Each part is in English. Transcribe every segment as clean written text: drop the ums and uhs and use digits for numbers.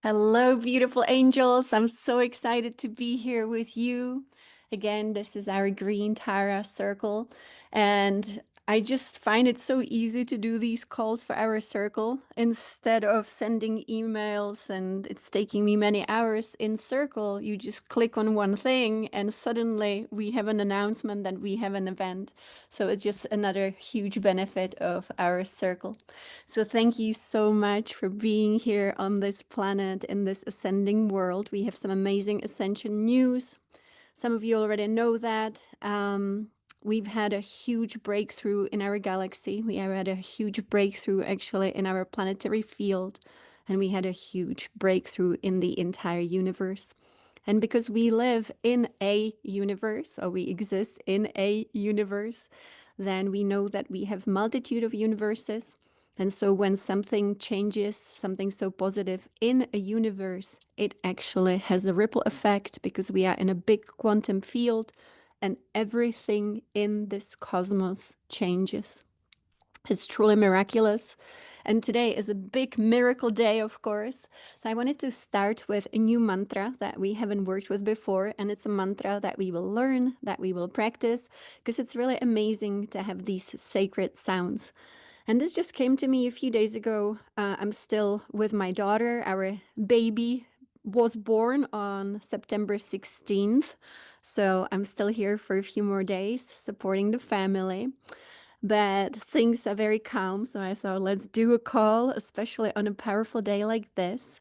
Hello, beautiful angels. I'm so excited to be here with you. Again, this is our Green Tara Circle, and I just find it so easy to do these calls for our circle instead of sending emails and it's taking me many hours in circle. You just click on one thing and suddenly we have an announcement that we have an event. So it's just another huge benefit of our circle. So thank you so much for being here on this planet in this ascending world. We have some amazing ascension news. Some of you already know that. We've had a huge breakthrough in our galaxy. We have had a huge breakthrough actually in our planetary field, and we had a huge breakthrough in the entire universe. And because we live in a universe, or we exist in a universe, then we know that we have multitude of universes. And so when something changes, something so positive in a universe, it actually has a ripple effect because we are in a big quantum field and everything in this cosmos changes. It's truly miraculous. And today is a big miracle day, of course. So I wanted to start with a new mantra that we haven't worked with before. And it's a mantra that we will learn, that we will practice, because it's really amazing to have these sacred sounds. And this just came to me a few days ago. I'm still with my daughter. Our baby was born on September 16th. So I'm still here for a few more days supporting the family. But things are very calm. So I thought, let's do a call, especially on a powerful day like this.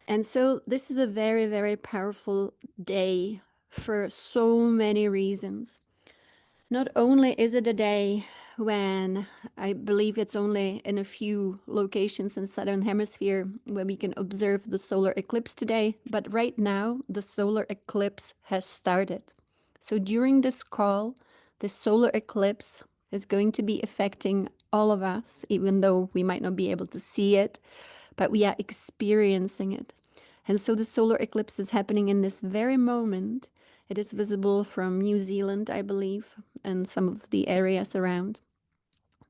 And so this is a very, very powerful day for so many reasons. Not only is it a day when I believe it's only in a few locations in Southern Hemisphere where we can observe the solar eclipse today, but right now the solar eclipse has started. So during this call, the solar eclipse is going to be affecting all of us, even though we might not be able to see it, but we are experiencing it. And so the solar eclipse is happening in this very moment. It is visible from New Zealand, I believe, and some of the areas around.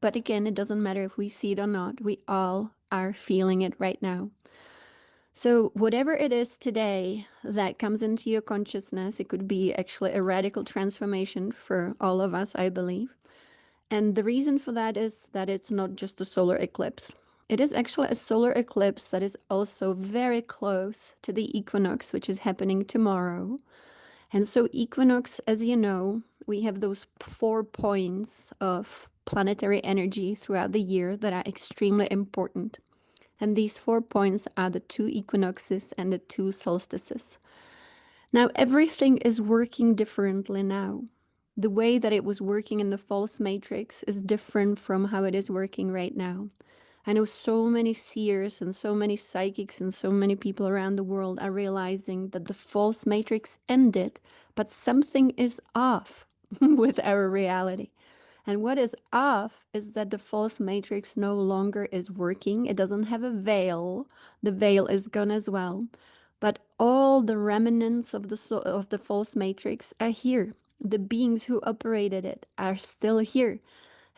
But again, it doesn't matter if we see it or not. We all are feeling it right now. So, whatever it is today that comes into your consciousness, it could be actually a radical transformation for all of us, I believe. And the reason for that is that it's not just a solar eclipse. It is actually a solar eclipse that is also very close to the equinox, which is happening tomorrow. And so, equinox, as you know, we have those 4 points of planetary energy throughout the year that are extremely important. And these 4 points are the two equinoxes and the two solstices. Now, everything is working differently now. The way that it was working in the false matrix is different from how it is working right now. I know so many seers and so many psychics and so many people around the world are realizing that the false matrix ended, but something is off with our reality. And what is off is that the false matrix no longer is working. It doesn't have a veil. The veil is gone as well. But all the remnants of the false matrix are here. The beings who operated it are still here.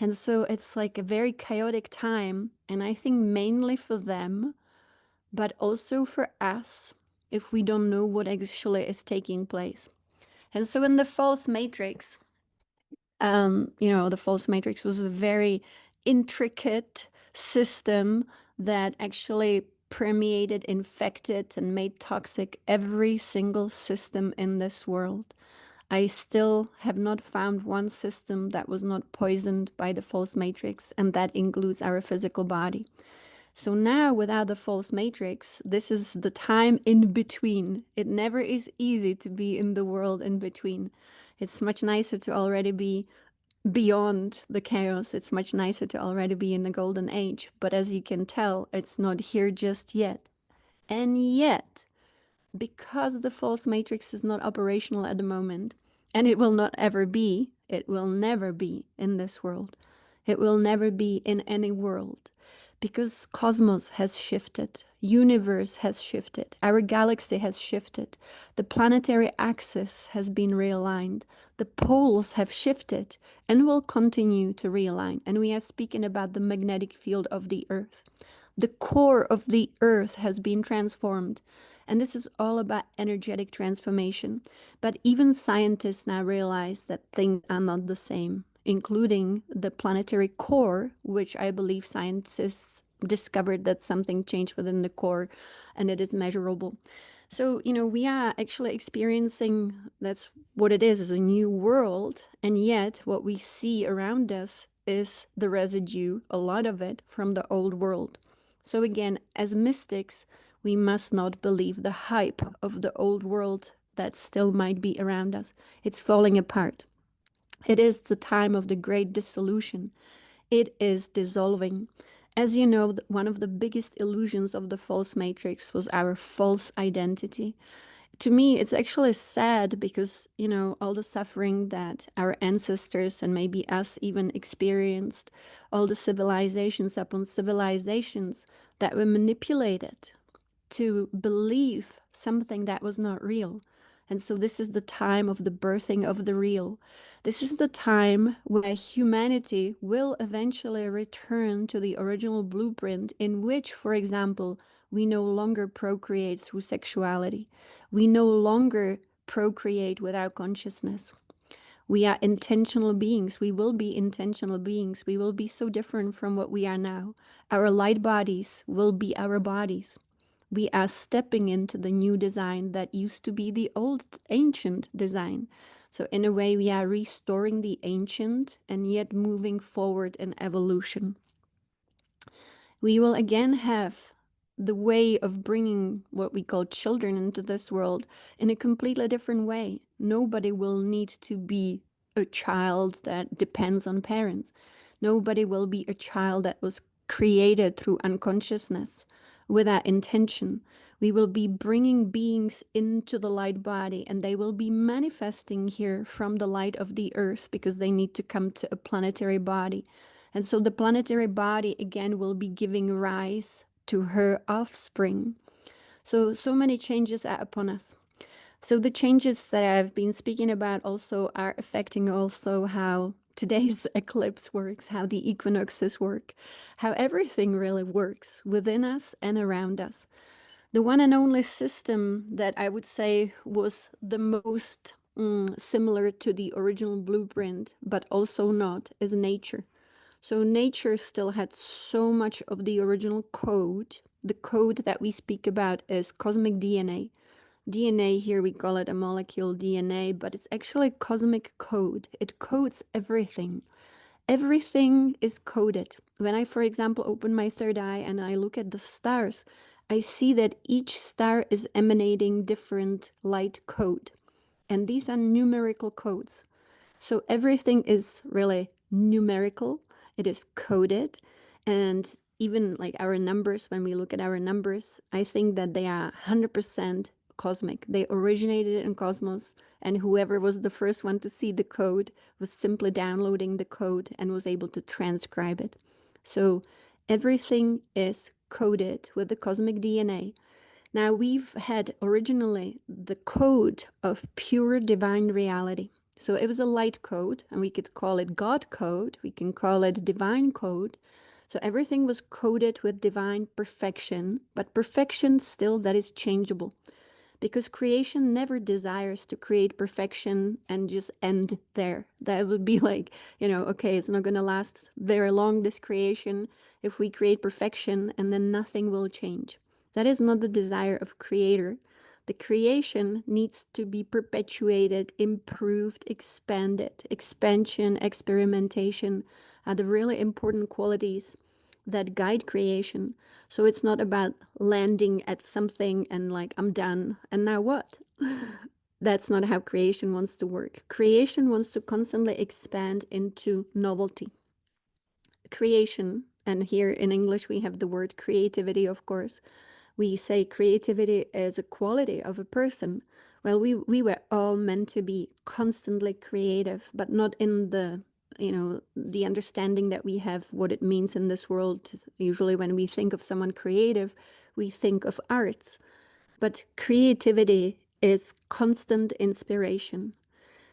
And so it's like a very chaotic time. And I think mainly for them, but also for us, if we don't know what actually is taking place. And so in the false matrix, the false matrix was a very intricate system that actually permeated, infected, and made toxic every single system in this world. I still have not found one system that was not poisoned by the false matrix, and that includes our physical body. So now, without the false matrix, this is the time in between. It never is easy to be in the world in between. It's much nicer to already be beyond the chaos. It's much nicer to already be in the golden age. But as you can tell, it's not here just yet. And yet, because the false matrix is not operational at the moment, and it will not ever be, it will never be in this world. It will never be in any world. Because cosmos has shifted, universe has shifted, our galaxy has shifted, the planetary axis has been realigned, the poles have shifted and will continue to realign. And we are speaking about the magnetic field of the Earth. The core of the earth has been transformed. And this is all about energetic transformation. But even scientists now realize that things are not the same, including the planetary core, which I believe scientists discovered that something changed within the core and it is measurable. So, we are actually experiencing, that's what it is a new world. And yet, what we see around us is the residue, a lot of it, from the old world. So, again, as mystics, we must not believe the hype of the old world that still might be around us. It's falling apart. It is the time of the great dissolution. It is dissolving. As you know, one of the biggest illusions of the false matrix was our false identity. To me, it's actually sad because, all the suffering that our ancestors and maybe us even experienced, all the civilizations upon civilizations that were manipulated to believe something that was not real. And so this is the time of the birthing of the real. This is the time where humanity will eventually return to the original blueprint in which, for example, we no longer procreate through sexuality. We no longer procreate without consciousness. We are intentional beings. We will be intentional beings. We will be so different from what we are now. Our light bodies will be our bodies. We are stepping into the new design that used to be the old ancient design. So in a way, we are restoring the ancient and yet moving forward in evolution. We will again have the way of bringing what we call children into this world in a completely different way. Nobody will need to be a child that depends on parents. Nobody will be a child that was created through unconsciousness without intention. We will be bringing beings into the light body and they will be manifesting here from the light of the earth because they need to come to a planetary body. And so the planetary body again will be giving rise to her offspring. So many changes are upon us. So the changes that I've been speaking about also are affecting also how today's eclipse works, how the equinoxes work, how everything really works within us and around us. The one and only system that I would say was the most similar to the original blueprint, but also not, is nature. So nature still had so much of the original code. The code that we speak about is cosmic DNA. DNA here, we call it a molecule DNA, but it's actually cosmic code. It codes everything. Everything is coded. When I, for example, open my third eye and I look at the stars, I see that each star is emanating different light code. And these are numerical codes. So everything is really numerical. It is coded. And even like our numbers, when we look at our numbers, I think that they are 100% cosmic. They originated in cosmos, and whoever was the first one to see the code was simply downloading the code and was able to transcribe it. So everything is coded with the cosmic DNA. Now, we've had originally the code of pure divine reality. So it was a light code, and we could call it God code. We can call it divine code. So everything was coded with divine perfection, but perfection still that is changeable. Because creation never desires to create perfection and just end there. That would be like, okay, it's not going to last very long, this creation, if we create perfection and then nothing will change. That is not the desire of creator. The creation needs to be perpetuated, improved, expanded. Expansion, experimentation are the really important qualities that guide creation. So it's not about landing at something and like, I'm done. And now what? That's not how creation wants to work. Creation wants to constantly expand into novelty. Creation, and here in English we have the word creativity, of course. We say creativity is a quality of a person. Well, we were all meant to be constantly creative, but not in the understanding that we have what it means in this world. Usually when we think of someone creative, we think of arts. But creativity is constant inspiration.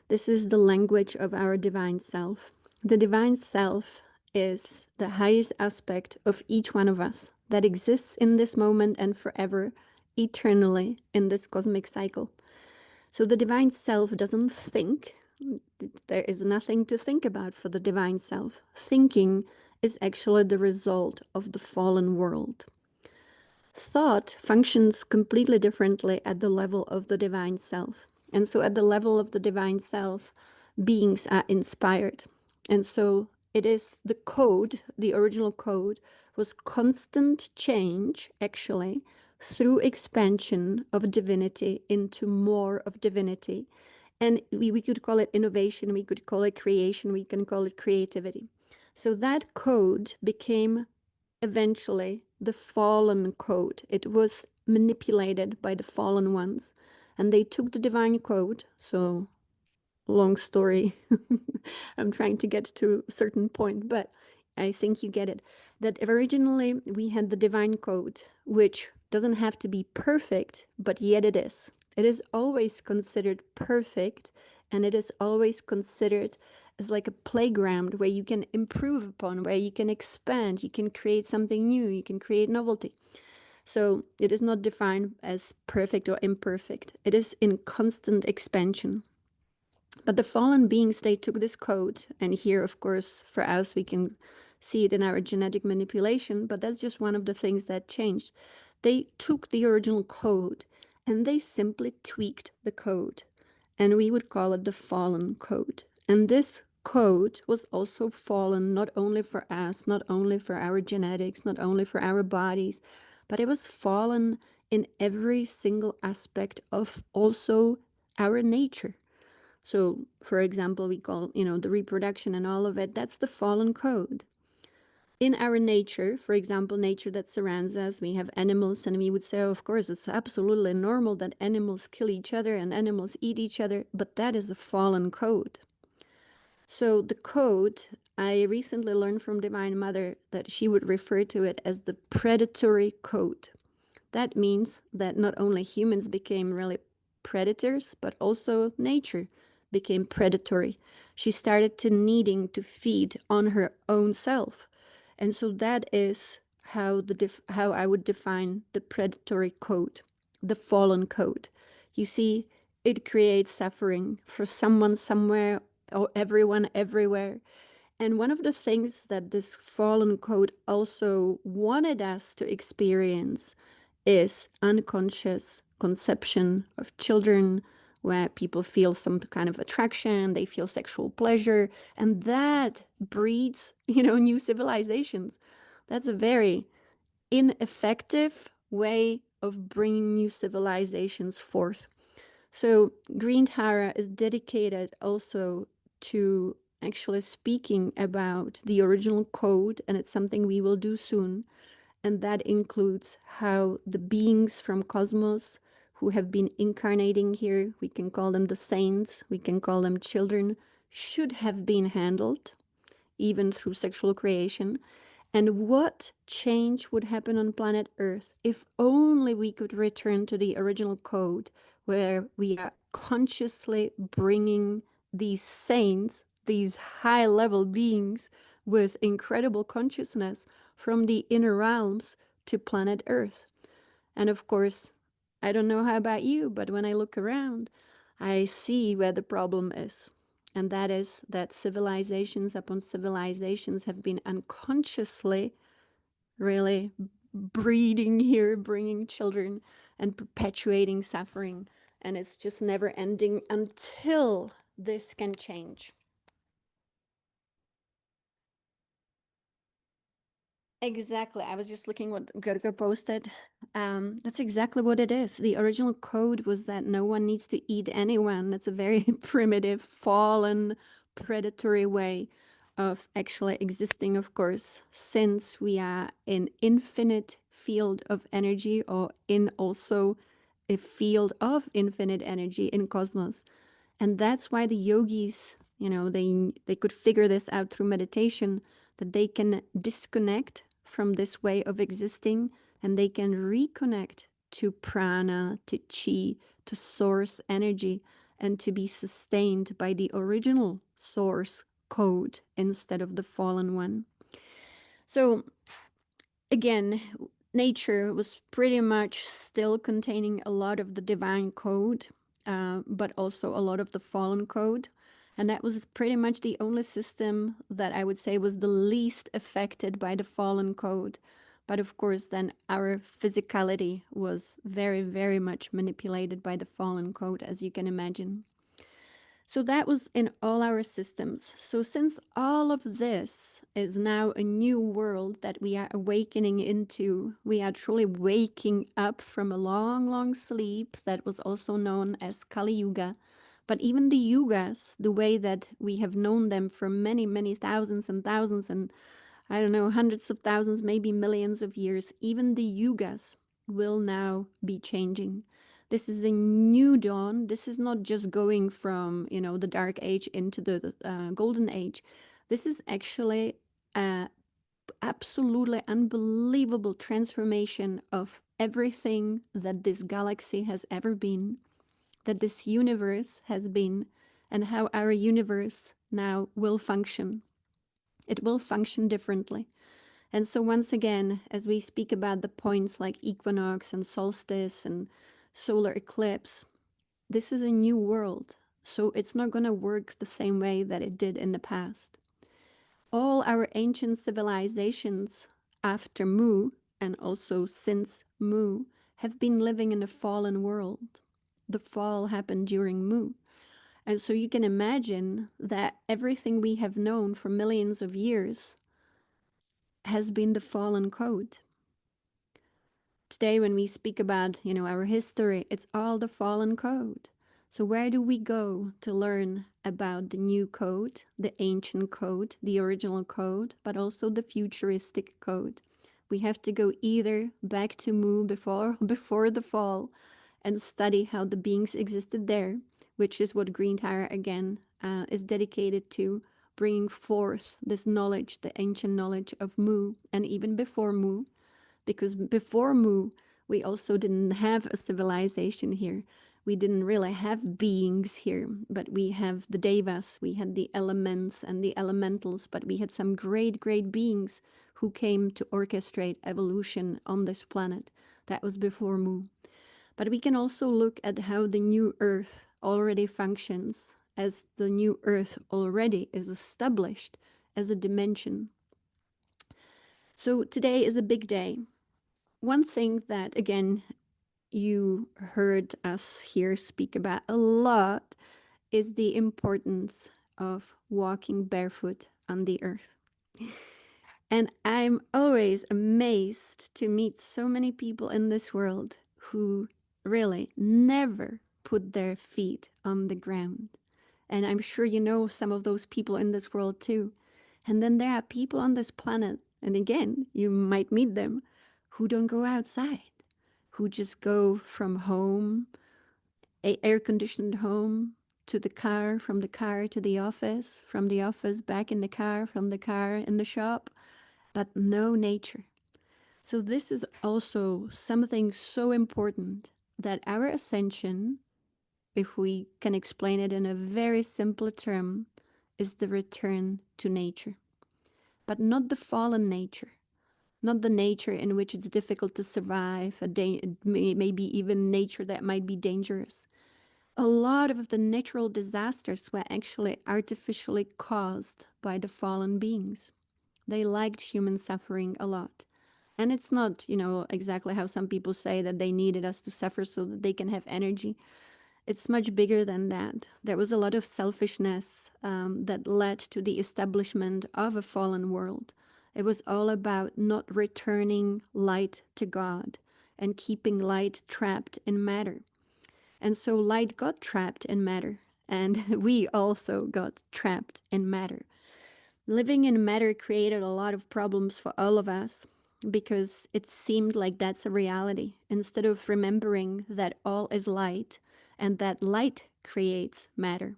This is the language of our divine self. The divine self is the highest aspect of each one of us. that exists in this moment and forever, eternally in this cosmic cycle. So the divine self doesn't think. There is nothing to think about for the divine self. Thinking is actually the result of the fallen world. Thought functions completely differently at the level of the divine self. And so, at the level of the divine self, beings are inspired. And so, it is the code, the original code, was constant change, actually, through expansion of divinity into more of divinity. And we could call it innovation, we could call it creation, we can call it creativity. So, that code became eventually the fallen code. It was manipulated by the fallen ones, and they took the divine code. So, long story. I'm trying to get to a certain point, but I think you get it. That originally we had the divine code, which doesn't have to be perfect, but yet it is. It is always considered perfect, and it is always considered as like a playground where you can improve upon, where you can expand, you can create something new, you can create novelty. So it is not defined as perfect or imperfect. It is in constant expansion. But the fallen beings, they took this code, and here, of course, for us, we can see it in our genetic manipulation, but that's just one of the things that changed. They took the original code and they simply tweaked the code, and we would call it the fallen code. And this code was also fallen not only for us, not only for our genetics, not only for our bodies, but it was fallen in every single aspect of also our nature. So, for example, we call, the reproduction and all of it, that's the fallen code. In our nature, for example, nature that surrounds us, we have animals, and we would say, oh, of course, it's absolutely normal that animals kill each other and animals eat each other, but that is the fallen code. So, the code, I recently learned from Divine Mother that she would refer to it as the predatory code. That means that not only humans became really predators, but also nature became predatory. She started to needing to feed on her own self. And so that is how I would define the predatory code, the fallen code. You see, it creates suffering for someone somewhere or everyone everywhere. And one of the things that this fallen code also wanted us to experience is unconscious conception of children, where people feel some kind of attraction, they feel sexual pleasure, and that breeds, new civilizations. That's a very ineffective way of bringing new civilizations forth. So Green Tara is dedicated also to actually speaking about the original code, and it's something we will do soon. And that includes how the beings from cosmos who have been incarnating here, we can call them the saints, we can call them children, should have been handled, even through sexual creation. And what change would happen on planet Earth if only we could return to the original code, where we are consciously bringing these saints, these high-level beings with incredible consciousness from the inner realms to planet Earth. And of course, I don't know how about you, but when I look around, I see where the problem is. And that is that civilizations upon civilizations have been unconsciously really breeding here, bringing children and perpetuating suffering. And it's just never ending until this can change. Exactly. I was just looking what Gerger posted. That's exactly what it is. The original code was that no one needs to eat anyone. That's a very primitive, fallen, predatory way of actually existing, of course, since we are in infinite field of energy, or in also a field of infinite energy in cosmos. And that's why the yogis, they could figure this out through meditation, that they can disconnect from this way of existing, and they can reconnect to prana, to chi, to source energy, and to be sustained by the original source code instead of the fallen one. So again, nature was pretty much still containing a lot of the divine code, but also a lot of the fallen code. And that was pretty much the only system that I would say was the least affected by the fallen code. But of course, then our physicality was very, very much manipulated by the fallen code, as you can imagine. So that was in all our systems. So since all of this is now a new world that we are awakening into, we are truly waking up from a long, long sleep that was also known as Kali Yuga. But even the yugas, the way that we have known them for many, many thousands and thousands and I don't know, hundreds of thousands, maybe millions of years, even the yugas will now be changing. This is a new dawn. This is not just going from, the dark age into the golden age. This is actually a absolutely unbelievable transformation of everything that this galaxy has ever been, that this universe has been, and how our universe now will function. It will function differently. And so, once again, as we speak about the points like equinox and solstice and solar eclipse, this is a new world. So, it's not going to work the same way that it did in the past. All our ancient civilizations after Mu and also since Mu have been living in a fallen world. The fall happened during Mu. And so you can imagine that everything we have known for millions of years has been the fallen code. Today, when we speak about, our history, it's all the fallen code. So where do we go to learn about the new code, the ancient code, the original code, but also the futuristic code? We have to go either back to Mu before the fall and study how the beings existed there, which is what Green Tara again is dedicated to, bringing forth this knowledge, the ancient knowledge of Mu, and even before Mu, because before Mu, we also didn't have a civilization here. We didn't really have beings here, but we have the devas, we had the elements and the elementals, but we had some great, great beings who came to orchestrate evolution on this planet. That was before Mu. But we can also look at how the new Earth already functions, as the new Earth already is established as a dimension. So today is a big day. One thing that, again, you heard us here speak about a lot is the importance of walking barefoot on the earth. And I'm always amazed to meet so many people in this world who really never put their feet on the ground. And I'm sure you know some of those people in this world too. And then there are people on this planet, and again, you might meet them, who don't go outside, who just go from home, a air-conditioned home, to the car, from the car to the office, from the office back in the car, from the car in the shop, but no nature. So this is also something so important that our ascension, if we can explain it in a very simple term, is the return to nature. But not the fallen nature, not the nature in which it's difficult to survive, maybe even nature that might be dangerous. A lot of the natural disasters were actually artificially caused by the fallen beings. They liked human suffering a lot. And it's not, exactly how some people say that they needed us to suffer so that they can have energy. It's much bigger than that. There was a lot of selfishness that led to the establishment of a fallen world. It was all about not returning light to God and keeping light trapped in matter. And so light got trapped in matter, and we also got trapped in matter. Living in matter created a lot of problems for all of us because it seemed like that's a reality, instead of remembering that all is light and that light creates matter.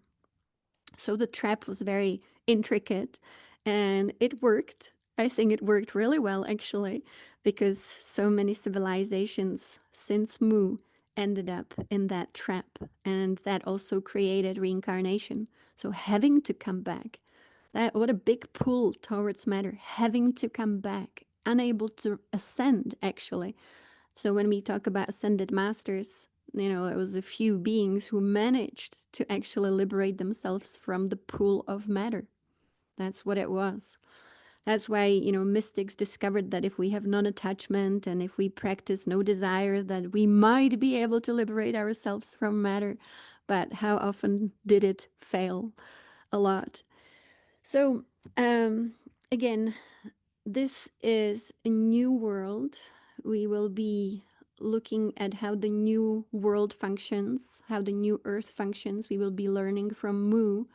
So the trap was very intricate and it worked. I think it worked really well, actually, because so many civilizations since Mu ended up in that trap, and that also created reincarnation. So having to come back, that what a big pull towards matter, having to come back unable to ascend, actually. So when we talk about ascended masters, it was a few beings who managed to actually liberate themselves from the pool of matter. That's what it was. That's why, mystics discovered that if we have non-attachment and if we practice no desire, that we might be able to liberate ourselves from matter. But how often did it fail? A lot. So, again, this is a new world. We will be looking at how the new world functions, how the new earth functions. We will be learning from Mu,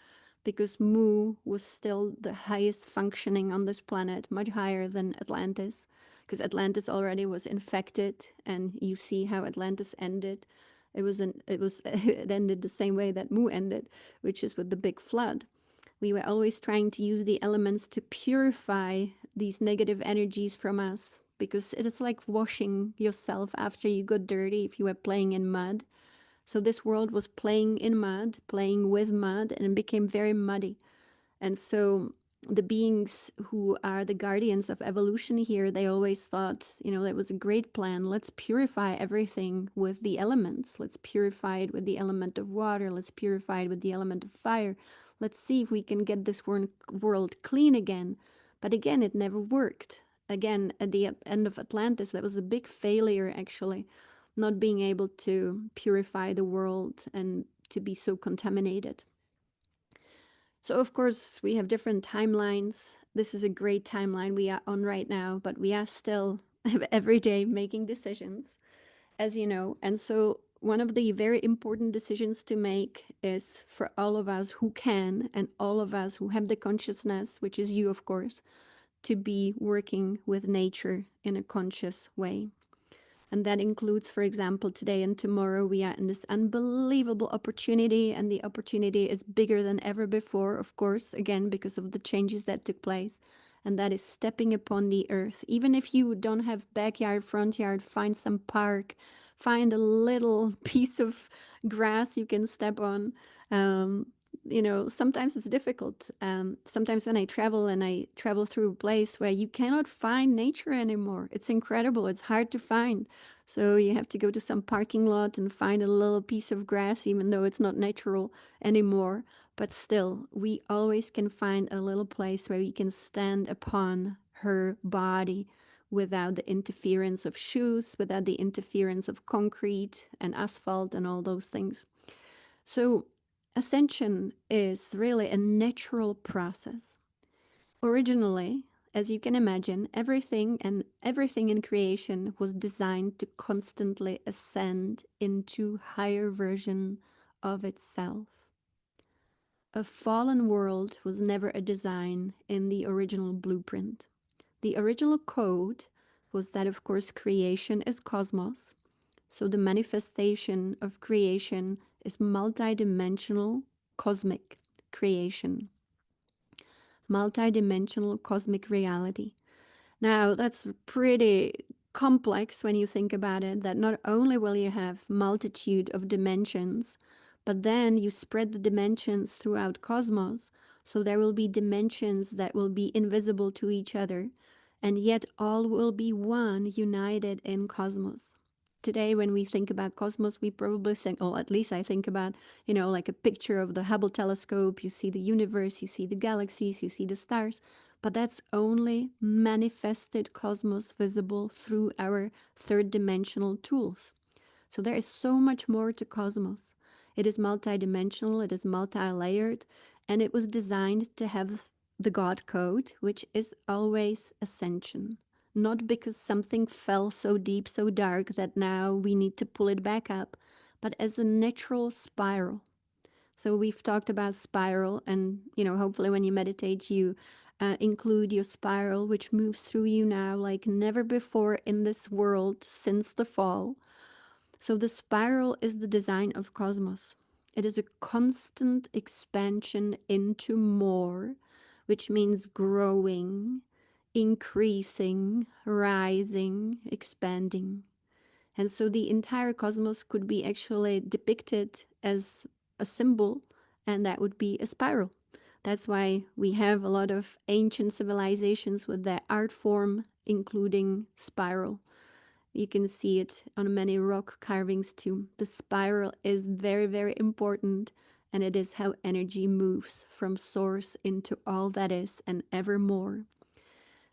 because Mu was still the highest functioning on this planet, much higher than Atlantis, because Atlantis already was infected, and you see how Atlantis ended. It ended the same way that Mu ended, which is with the big flood. We were always trying to use the elements to purify these negative energies from us, because it is like washing yourself after you got dirty if you were playing in mud. So this world was playing in mud, playing with mud, and it became very muddy. And so the beings who are the guardians of evolution here, they always thought, that was a great plan. Let's purify everything with the elements. Let's purify it with the element of water. Let's purify it with the element of fire. Let's see if we can get this world clean again. But again, it never worked. Again, at the end of Atlantis, that was a big failure, actually, not being able to purify the world and to be so contaminated. So, of course, we have different timelines. This is a great timeline we are on right now, but we are still every day making decisions, as you know. And so, one of the very important decisions to make is for all of us who can, and all of us who have the consciousness, which is you, of course, to be working with nature in a conscious way. And that includes, for example, today and tomorrow, we are in this unbelievable opportunity, and the opportunity is bigger than ever before, of course, again, because of the changes that took place. And that is stepping upon the earth. Even if you don't have backyard, front yard, find some park, find a little piece of grass you can step on. Um, sometimes it's difficult. Sometimes when I travel and I travel through a place where you cannot find nature anymore, it's incredible. It's hard to find. So you have to go to some parking lot and find a little piece of grass, even though it's not natural anymore. But still, we always can find a little place where we can stand upon her body without the interference of shoes, without the interference of concrete and asphalt and all those things. So ascension is really a natural process. Originally, as you can imagine, everything in creation was designed to constantly ascend into higher version of itself. A fallen world was never a design in the original blueprint. The original code was that, of course, creation is cosmos. So the manifestation of creation is multidimensional cosmic creation, multidimensional cosmic reality. Now, that's pretty complex when you think about it, that not only will you have multitude of dimensions, but then you spread the dimensions throughout cosmos, so there will be dimensions that will be invisible to each other, and yet all will be one, united in cosmos. Today, when we think about cosmos, we probably think, or at least I think about, like a picture of the Hubble telescope. You see the universe, you see the galaxies, you see the stars, but that's only manifested cosmos visible through our third dimensional tools. So there is so much more to cosmos. It is multidimensional, it is multi-layered, and it was designed to have the God code, which is always ascension. Not because something fell so deep, so dark that now we need to pull it back up, but as a natural spiral. So we've talked about spiral, and hopefully when you meditate, you include your spiral, which moves through you now like never before in this world since the fall. So the spiral is the design of cosmos. It is a constant expansion into more, which means growing, increasing, rising, expanding. And so the entire cosmos could be actually depicted as a symbol, and that would be a spiral. That's why we have a lot of ancient civilizations with their art form, including spiral. You can see it on many rock carvings too. The spiral is very, very important, and it is how energy moves from source into all that is and ever more.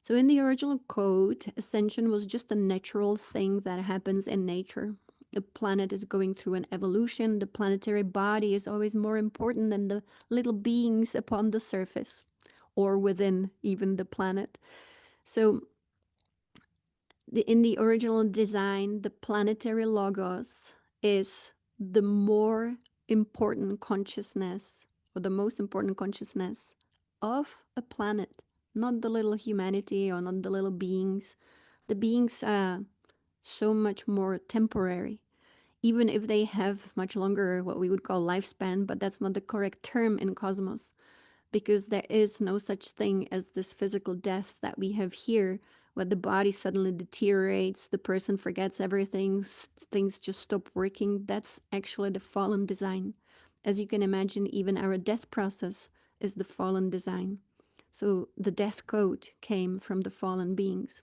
So, in the original code, ascension was just a natural thing that happens in nature. The planet is going through an evolution. The planetary body is always more important than the little beings upon the surface or within even the planet. So, in the original design, the planetary logos is the more important consciousness, or the most important consciousness of a planet, not the little humanity or not the little beings. The beings are so much more temporary, even if they have much longer, what we would call lifespan, but that's not the correct term in cosmos, because there is no such thing as this physical death that we have here, where the body suddenly deteriorates, the person forgets everything, things just stop working. That's actually the fallen design. As you can imagine, even our death process is the fallen design. So the death code came from the fallen beings.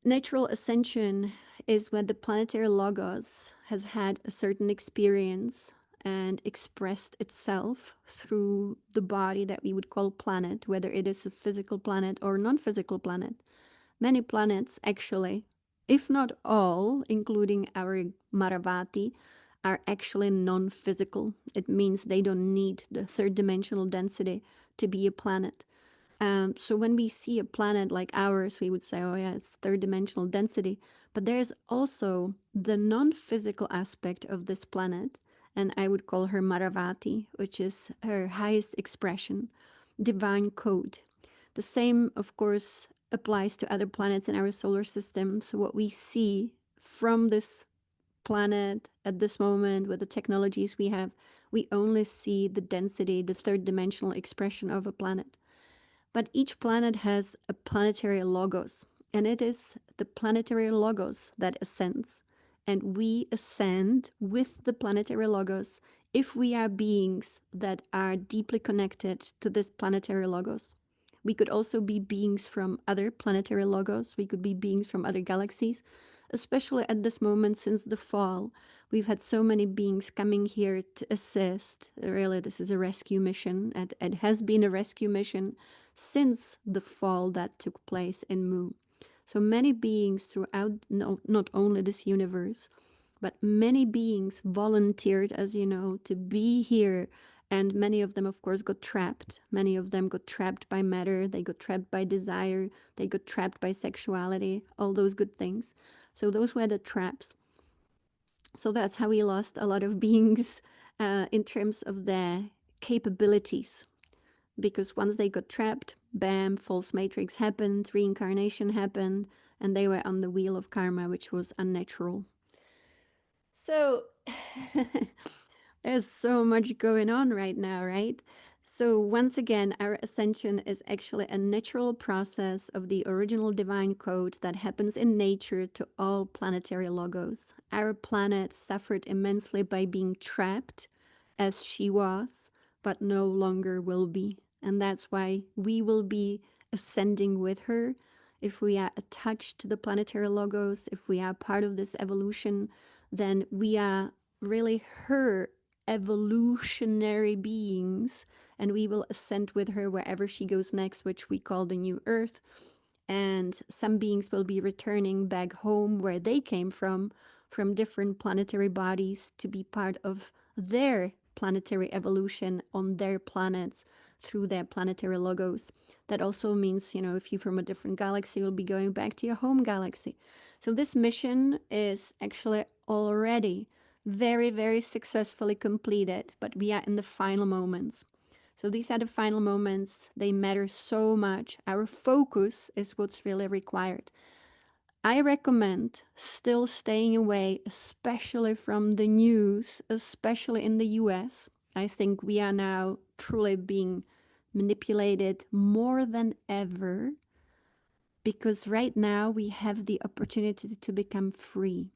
Natural ascension is when the planetary logos has had a certain experience and expressed itself through the body that we would call planet, whether it is a physical planet or non-physical planet. Many planets, actually, if not all, including our Maravati, are actually non-physical. It means they don't need the third dimensional density to be a planet. So when we see a planet like ours, we would say, oh yeah, it's third dimensional density. But there's also the non-physical aspect of this planet, and I would call her Maravati, which is her highest expression, divine code. The same, of course, applies to other planets in our solar system. So what we see from this planet at this moment with the technologies we have, we only see the density, the third dimensional expression of a planet. But each planet has a planetary logos, and it is the planetary logos that ascends. And we ascend with the planetary logos if we are beings that are deeply connected to this planetary logos. We could also be beings from other planetary logos. We could be beings from other galaxies, especially at this moment since the fall. We've had so many beings coming here to assist. Really, this is a rescue mission. It has been a rescue mission since the fall that took place in Mu. So many beings throughout, no, not only this universe, but many beings volunteered, as you know, to be here. And many of them, of course, got trapped. Many of them got trapped by matter. They got trapped by desire. They got trapped by sexuality, all those good things. So those were the traps. So that's how we lost a lot of beings in terms of their capabilities. Because once they got trapped, bam, false matrix happened, reincarnation happened, and they were on the wheel of karma, which was unnatural. So there's so much going on right now, right? So once again, our ascension is actually a natural process of the original divine code that happens in nature to all planetary logos. Our planet suffered immensely by being trapped, as she was, but no longer will be. And that's why we will be ascending with her. If we are attached to the planetary logos, if we are part of this evolution, then we are really her evolutionary beings, and we will ascend with her wherever she goes next, which we call the new earth. And some beings will be returning back home where they came from different planetary bodies, to be part of their planetary evolution on their planets through their planetary logos. That also means, you know, if you're from a different galaxy, you'll be going back to your home galaxy. So this mission is actually already very, very successfully completed, but we are in the final moments. So these are the final moments. They matter so much. Our focus is what's really required. I recommend still staying away, especially from the news, especially in the US. I think we are now truly being manipulated more than ever, because right now we have the opportunity to become free.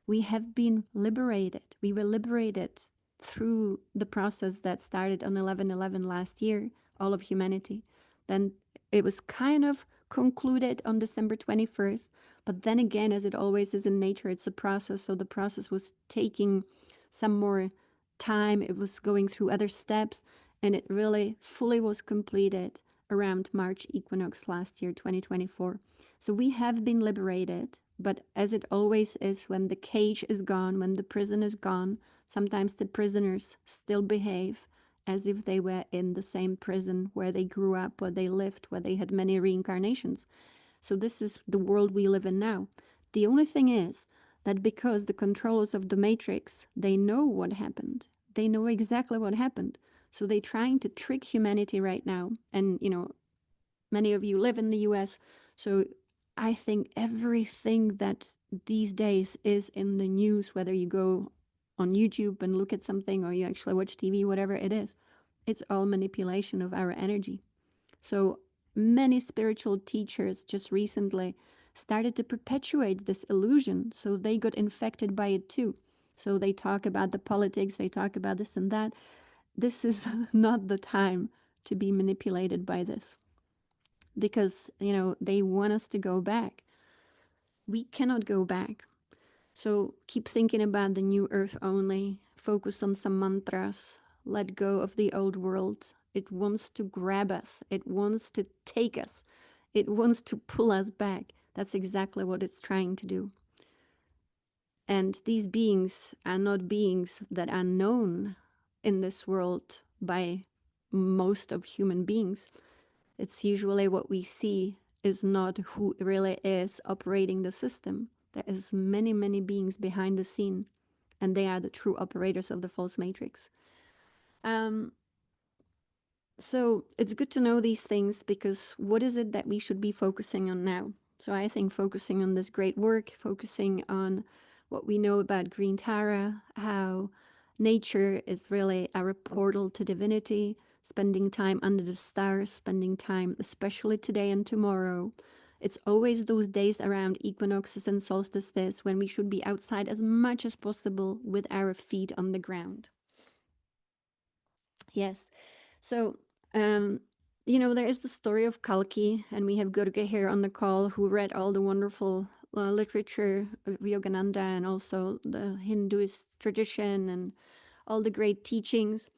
We have been liberated. We were liberated through the process that started on 11/11 last year, all of humanity. Then it was kind of concluded on December 21st. But then again, as it always is in nature, it's a process. So the process was taking some more time. It was going through other steps, and it really fully was completed around March equinox last year, 2024. So we have been liberated, but as it always is, when the cage is gone, when the prison is gone, sometimes the prisoners still behave as if they were in the same prison where they grew up, where they lived, where they had many reincarnations. So this is the world we live in now. The only thing is that because the controllers of the Matrix, they know what happened. They know exactly what happened. So they're trying to trick humanity right now. And, many of you live in the US. So I think everything that these days is in the news, whether you go on YouTube and look at something or you actually watch TV, whatever it is, it's all manipulation of our energy. So many spiritual teachers just recently started to perpetuate this illusion. So they got infected by it too. So they talk about the politics, they talk about this and that. This is not the time to be manipulated by this, because, they want us to go back. We cannot go back. So keep thinking about the new earth only. Focus on some mantras. Let go of the old world. It wants to grab us. It wants to take us. It wants to pull us back. That's exactly what it's trying to do. And these beings are not beings that are known in this world by most of human beings. It's usually what we see is not who really is operating the system. There is many, many beings behind the scene, and they are the true operators of the false matrix. So it's good to know these things, because what is it that we should be focusing on now? So I think focusing on this great work, focusing on what we know about Green Tara, how nature is really our portal to divinity, spending time under the stars, spending time especially today and tomorrow. It's always those days around equinoxes and solstices when we should be outside as much as possible with our feet on the ground. Yes. So, there is the story of Kalki, and we have Gurga here on the call, who read all the wonderful literature of Yogananda and also the Hinduist tradition and all the great teachings.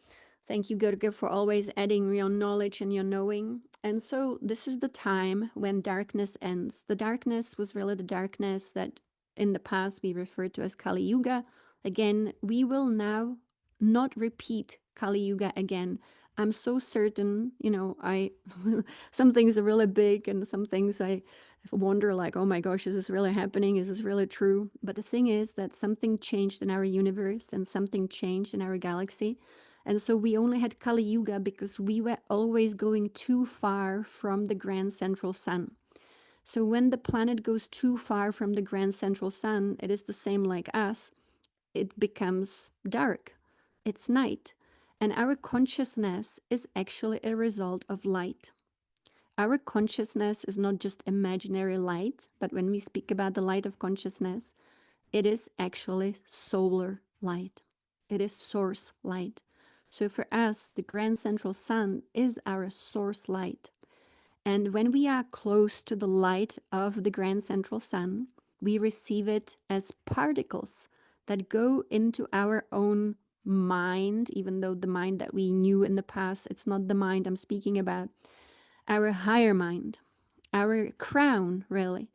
Thank you, Gurga, for always adding your knowledge and your knowing. And so this is the time when darkness ends. The darkness was really the darkness that in the past we referred to as Kali Yuga. Again, we will now not repeat Kali Yuga again. I'm so certain, I some things are really big and some things I wonder, like, oh my gosh, is this really happening? Is this really true? But the thing is that something changed in our universe and something changed in our galaxy. And so we only had Kali Yuga because we were always going too far from the grand central sun. So when the planet goes too far from the grand central sun, it is the same like us. It becomes dark. It's night. And our consciousness is actually a result of light. Our consciousness is not just imaginary light, but when we speak about the light of consciousness, it is actually solar light. It is source light. So for us, the grand central sun is our source light. And when we are close to the light of the grand central sun, we receive it as particles that go into our own mind, even though the mind that we knew in the past, it's not the mind I'm speaking about, our higher mind, our crown, really.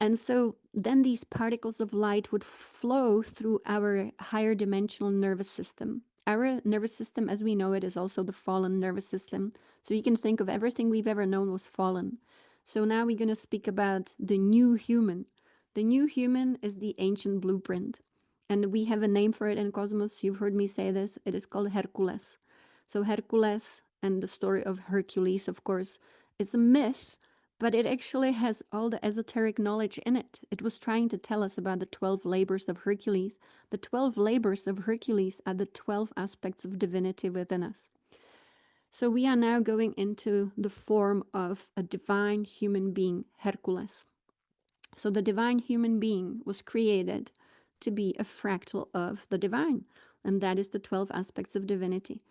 And so then these particles of light would flow through our higher dimensional nervous system. Our nervous system, as we know it, is also the fallen nervous system. So you can think of everything we've ever known was fallen. So now we're going to speak about the new human. The new human is the ancient blueprint. And we have a name for it in Cosmos. You've heard me say this. It is called Hercules. So Hercules and the story of Hercules, of course, it's a myth, but it actually has all the esoteric knowledge in it. It was trying to tell us about the 12 labors of Hercules. The 12 labors of Hercules are the 12 aspects of divinity within us. So we are now going into the form of a divine human being, Hercules. So the divine human being was created to be a fractal of the divine. And that is the 12 aspects of divinity.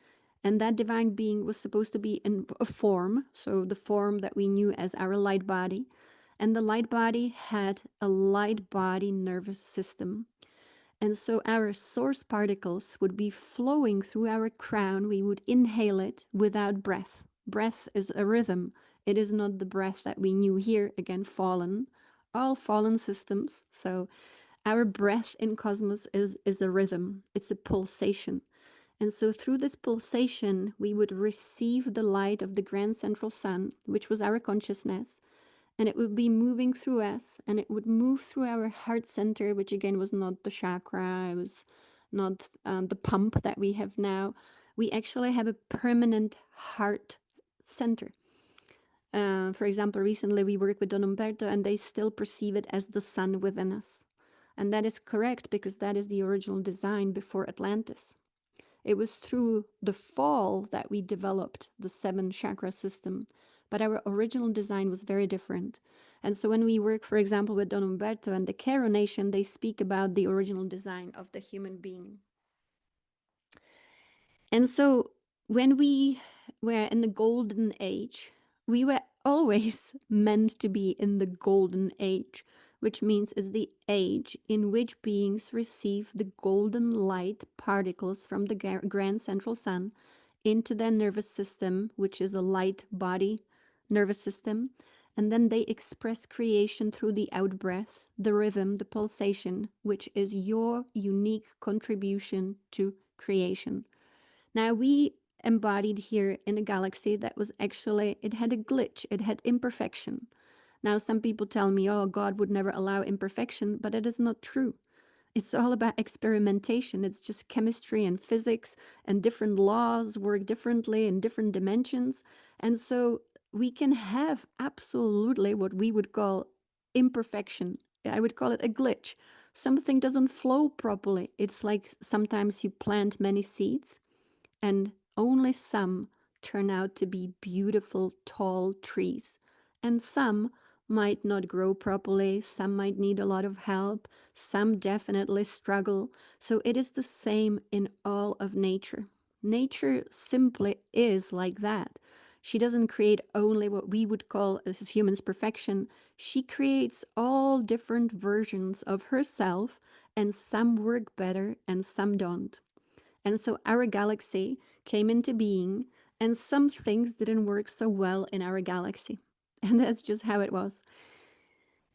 And that divine being was supposed to be in a form, so the form that we knew as our light body. And the light body had a light body nervous system. And so our source particles would be flowing through our crown. We would inhale it without breath. Breath is a rhythm. It is not the breath that we knew here, again, fallen. All fallen systems. So our breath in cosmos is a rhythm. It's a pulsation. And so through this pulsation, we would receive the light of the grand central sun, which was our consciousness, and it would be moving through us, and it would move through our heart center, which again was not the chakra, it was not the pump that we have now. We actually have a permanent heart center. For example, recently we worked with Don Humberto, and they still perceive it as the sun within us. And that is correct, because that is the original design before Atlantis. It was through the fall that we developed the 7 chakra system, but our original design was very different. And so when we work, for example, with Don Humberto and the Caro Nation, they speak about the original design of the human being. And so when we were in the golden age, we were always meant to be in the golden age, which means it's the age in which beings receive the golden light particles from the grand central sun into their nervous system, which is a light body nervous system. And then they express creation through the out breath, the rhythm, the pulsation, which is your unique contribution to creation. Now, we embodied here in a galaxy that was actually, it had a glitch, it had imperfection. Now, some people tell me, oh, God would never allow imperfection, but it is not true. It's all about experimentation. It's just chemistry and physics, and different laws work differently in different dimensions. And so we can have absolutely what we would call imperfection. I would call it a glitch. Something doesn't flow properly. It's like sometimes you plant many seeds and only some turn out to be beautiful, tall trees. And some might not grow properly, some might need a lot of help, some definitely struggle. So it is the same in all of nature. Nature simply is like that. She doesn't create only what we would call as humans perfection. She creates all different versions of herself, and some work better and some don't. And so our galaxy came into being, and some things didn't work so well in our galaxy. And that's just how it was.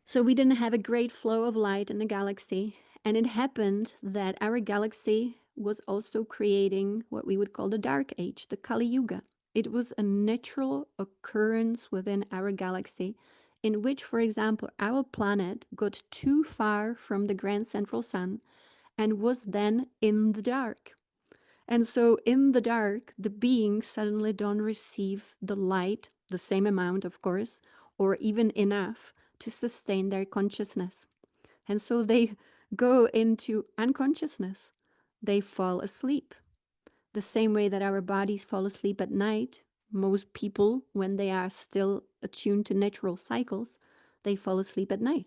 So we didn't have a great flow of light in the galaxy. And it happened that our galaxy was also creating what we would call the Dark Age, the Kali Yuga. It was a natural occurrence within our galaxy in which, for example, our planet got too far from the grand central sun and was then in the dark. And so in the dark, the beings suddenly don't receive the light, the same amount, of course, or even enough to sustain their consciousness. And so they go into unconsciousness. They fall asleep. The same way that our bodies fall asleep at night, most people, when they are still attuned to natural cycles, they fall asleep at night.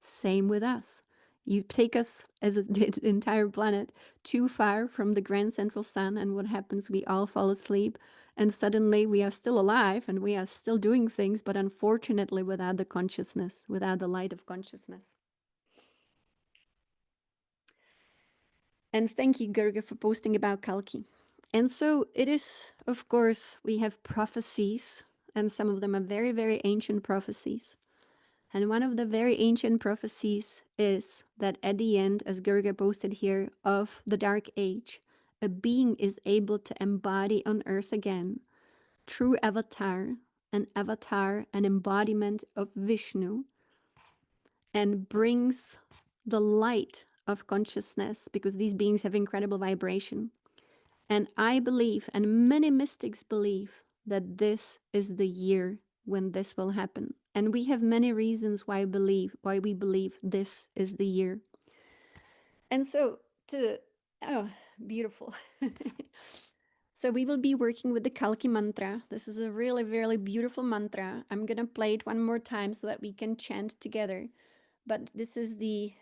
Same with us. You take us as an entire planet too far from the grand central sun, and what happens? We all fall asleep, and suddenly we are still alive and we are still doing things, but unfortunately without the consciousness, without the light of consciousness. And thank you, Gerge, for posting about Kalki. And so it is, of course, we have prophecies, and some of them are very, very ancient prophecies. And one of the very ancient prophecies is that at the end, as Gerge posted here, of the Dark Age, a being is able to embody on Earth again, true avatar, an embodiment of Vishnu, and brings the light of consciousness, because these beings have incredible vibration. And I believe, and many mystics believe, that this is the year when this will happen. And we have many reasons why we believe this is the year. And so beautiful. So we will be working with the Kalki mantra. This is a really, really beautiful mantra. I'm going to play it one more time so that we can chant together. But this is the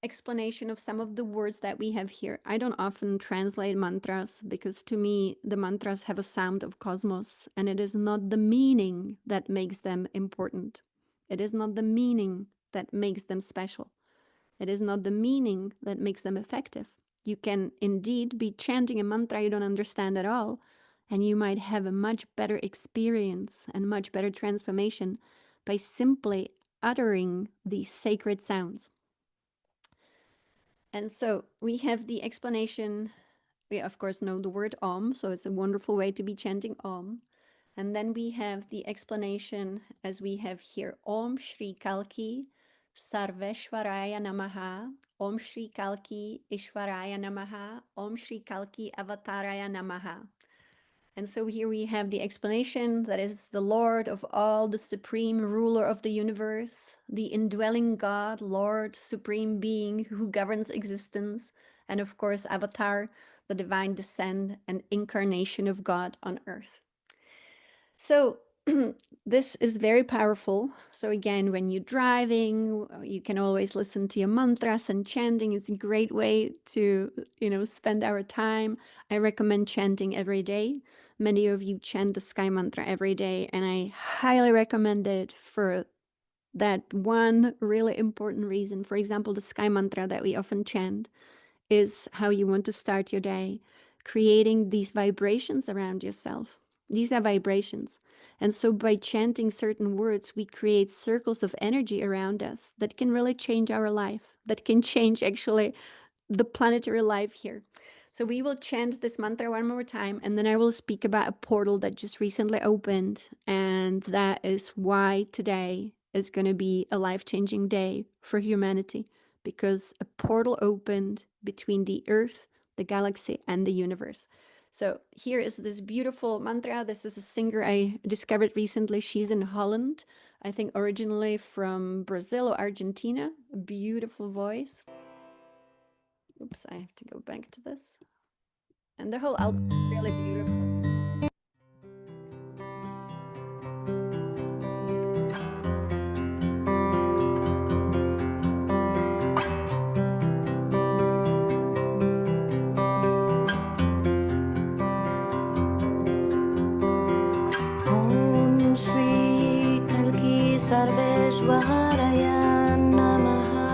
explanation of some of the words that we have here. I don't often translate mantras because to me, the mantras have a sound of cosmos, and it is not the meaning that makes them important. It is not the meaning that makes them special. It is not the meaning that makes them effective. You can indeed be chanting a mantra you don't understand at all, and you might have a much better experience and much better transformation by simply uttering these sacred sounds. And so we have the explanation. We, of course, know the word Om, so it's a wonderful way to be chanting Om. And then we have the explanation as we have here. Om Shri Kalki Sarveshwaraya Namaha. Om Shri Kalki Ishwaraya Namaha. Om Shri Kalki Avataraya Namaha. And so here we have the explanation that is the Lord of all, the supreme ruler of the universe, the indwelling God, Lord, supreme being who governs existence, and of course, Avatar, the divine descent and incarnation of God on earth. So this is very powerful. So again, when you're driving, you can always listen to your mantras and chanting. It's a great way to, spend our time. I recommend chanting every day. Many of you chant the sky mantra every day, and I highly recommend it for that one really important reason. For example, the sky mantra that we often chant is how you want to start your day, creating these vibrations around yourself. These are vibrations. And so by chanting certain words, we create circles of energy around us that can really change our life, that can change actually the planetary life here. So we will chant this mantra one more time, and then I will speak about a portal that just recently opened. And that is why today is going to be a life-changing day for humanity, because a portal opened between the Earth, the galaxy, and the universe. So here is this beautiful mantra. This is a singer I discovered recently. She's in Holland, I think originally from Brazil or Argentina. A beautiful voice. Oops, I have to go back to this. And the whole album is really beautiful. Om Shri Kalki Sarveshwaraya Namaha.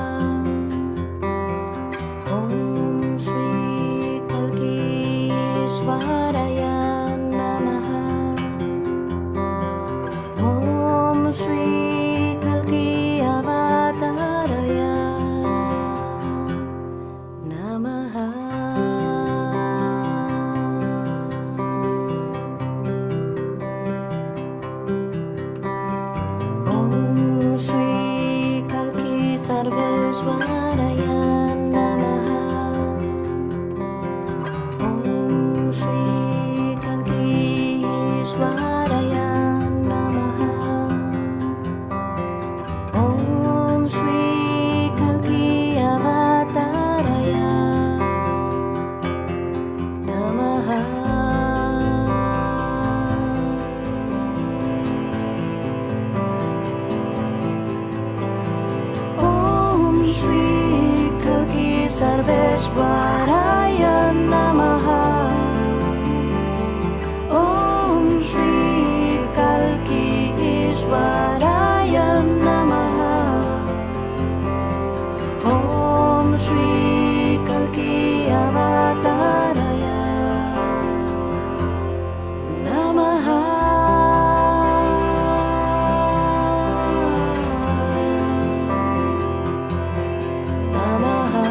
Om Shri Kalki Ishwaraya Namaha. Om Shri Kalki Avataraya Namaha. Om Shri Kalki Sarveshwaraya Namaha. Om Shri Kalki Ishwaraya Namaha. Om Shri Kalki Avataraya Namaha. Om Shri Kalki Sarveshwaraya Namaha. Om Shri Kalki Ishwaraya Namaha. Om Shri Kalki Avataraya Namaha. Namaha.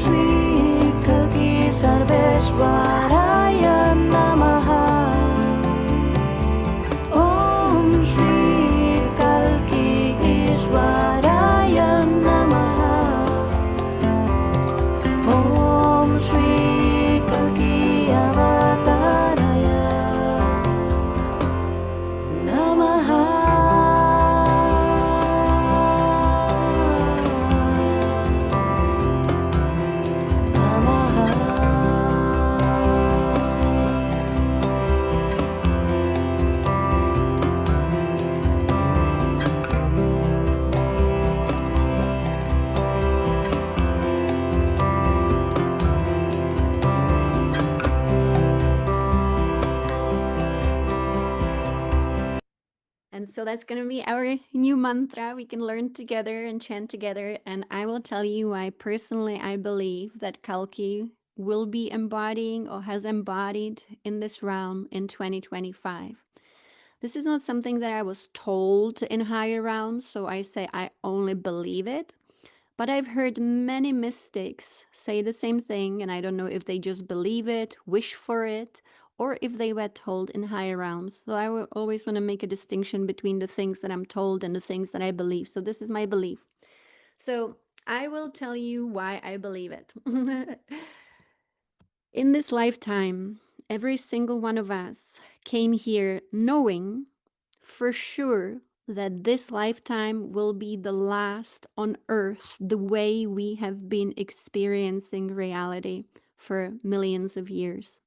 Shri Kalki Sarveshwaraya Namaha. Om Shri Kalki Ishwaraya Namaha. Om Shri Kalki Avataraya Namaha. And so that's going to be our new mantra. We can learn together and chant together. And I will tell you why personally I believe that Kalki will be embodying or has embodied in this realm in 2025. This is not something that I was told in higher realms, so I say I only believe it. But I've heard many mystics say the same thing, and I don't know if they just believe it, wish for it, or if they were told in higher realms. So I will always want to make a distinction between the things that I'm told and the things that I believe. So this is my belief. So I will tell you why I believe it. In this lifetime, every single one of us came here knowing for sure that this lifetime will be the last on earth the way we have been experiencing reality for millions of years.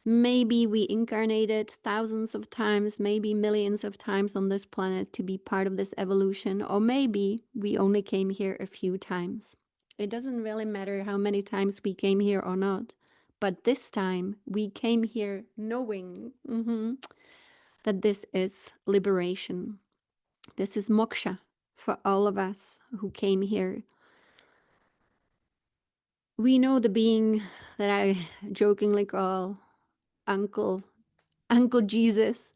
Maybe we incarnated thousands of times, maybe millions of times on this planet to be part of this evolution, or maybe we only came here a few times. It doesn't really matter how many times we came here or not, but this time we came here knowing that this is liberation. This is moksha for all of us who came here. We know the being that I jokingly call Uncle Jesus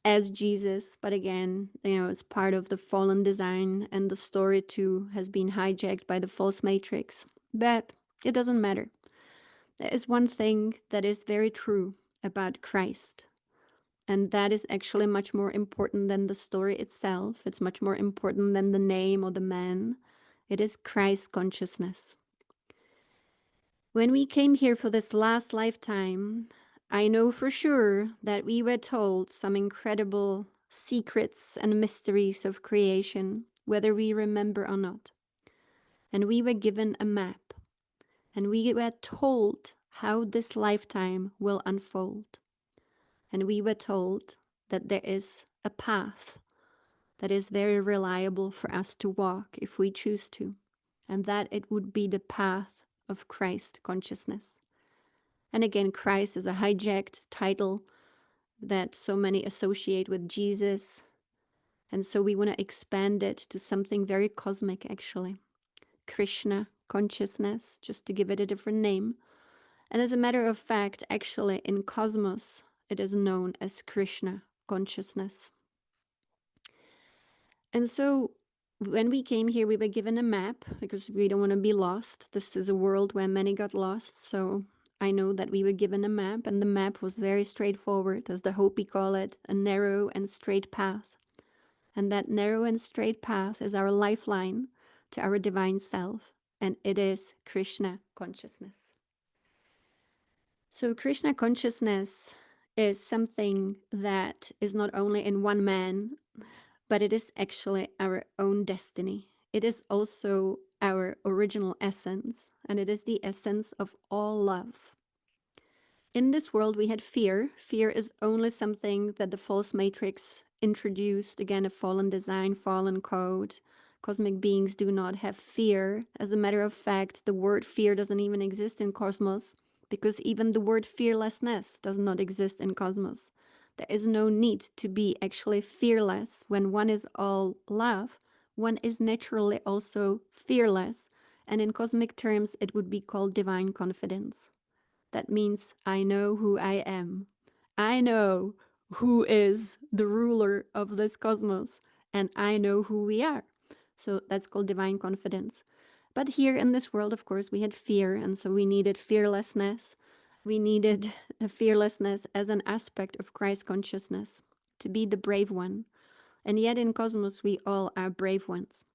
as Jesus, but again, it's part of the fallen design, and the story too has been hijacked by the false matrix. But it doesn't matter. There is one thing that is very true about Christ, and that is actually much more important than the story itself. It's much more important than the name or the man. It is Christ consciousness. When we came here for this last lifetime, I know for sure that we were told some incredible secrets and mysteries of creation, whether we remember or not. And we were given a map, and we were told how this lifetime will unfold. And we were told that there is a path that is very reliable for us to walk if we choose to, and that it would be the path of Christ consciousness. And again, Christ is a hijacked title that so many associate with Jesus. And so we want to expand it to something very cosmic, actually. Krishna consciousness, just to give it a different name. And as a matter of fact, actually, in cosmos, it is known as Krishna consciousness. And so when we came here, we were given a map because we don't want to be lost. This is a world where many got lost. So I know that we were given a map, and the map was very straightforward, as the Hopi call it, a narrow and straight path. And that narrow and straight path is our lifeline to our divine self, and it is Krishna consciousness. So Krishna consciousness is something that is not only in one man, but it is actually our own destiny. It is also our original essence, and it is the essence of all love. In this world, we had fear. Fear is only something that the false matrix introduced. Again, a fallen design, fallen code. Cosmic beings do not have fear. As a matter of fact, the word fear doesn't even exist in cosmos, because even the word fearlessness does not exist in cosmos. There is no need to be actually fearless. When one is all love, one is naturally also fearless. And in cosmic terms, it would be called divine confidence. That means I know who I am. I know who is the ruler of this cosmos, and I know who we are. So that's called divine confidence. But here in this world, of course, we had fear, and so we needed fearlessness. We needed fearlessness as an aspect of Christ consciousness, to be the brave one. And yet in cosmos, we all are brave ones.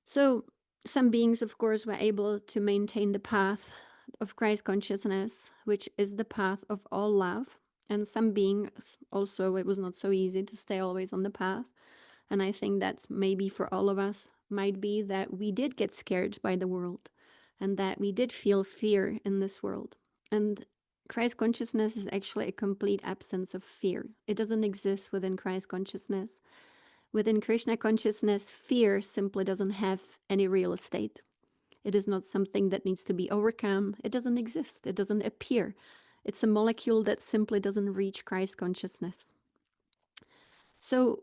So some beings, of course, were able to maintain the path of Christ consciousness, which is the path of all love. And some beings also, it was not so easy to stay always on the path. And I think that maybe for all of us might be that we did get scared by the world and that we did feel fear in this world. And Christ consciousness is actually a complete absence of fear. It doesn't exist within Christ consciousness. Within Krishna consciousness, fear simply doesn't have any real estate. It is not something that needs to be overcome. It doesn't exist. It doesn't appear. It's a molecule that simply doesn't reach Christ consciousness. So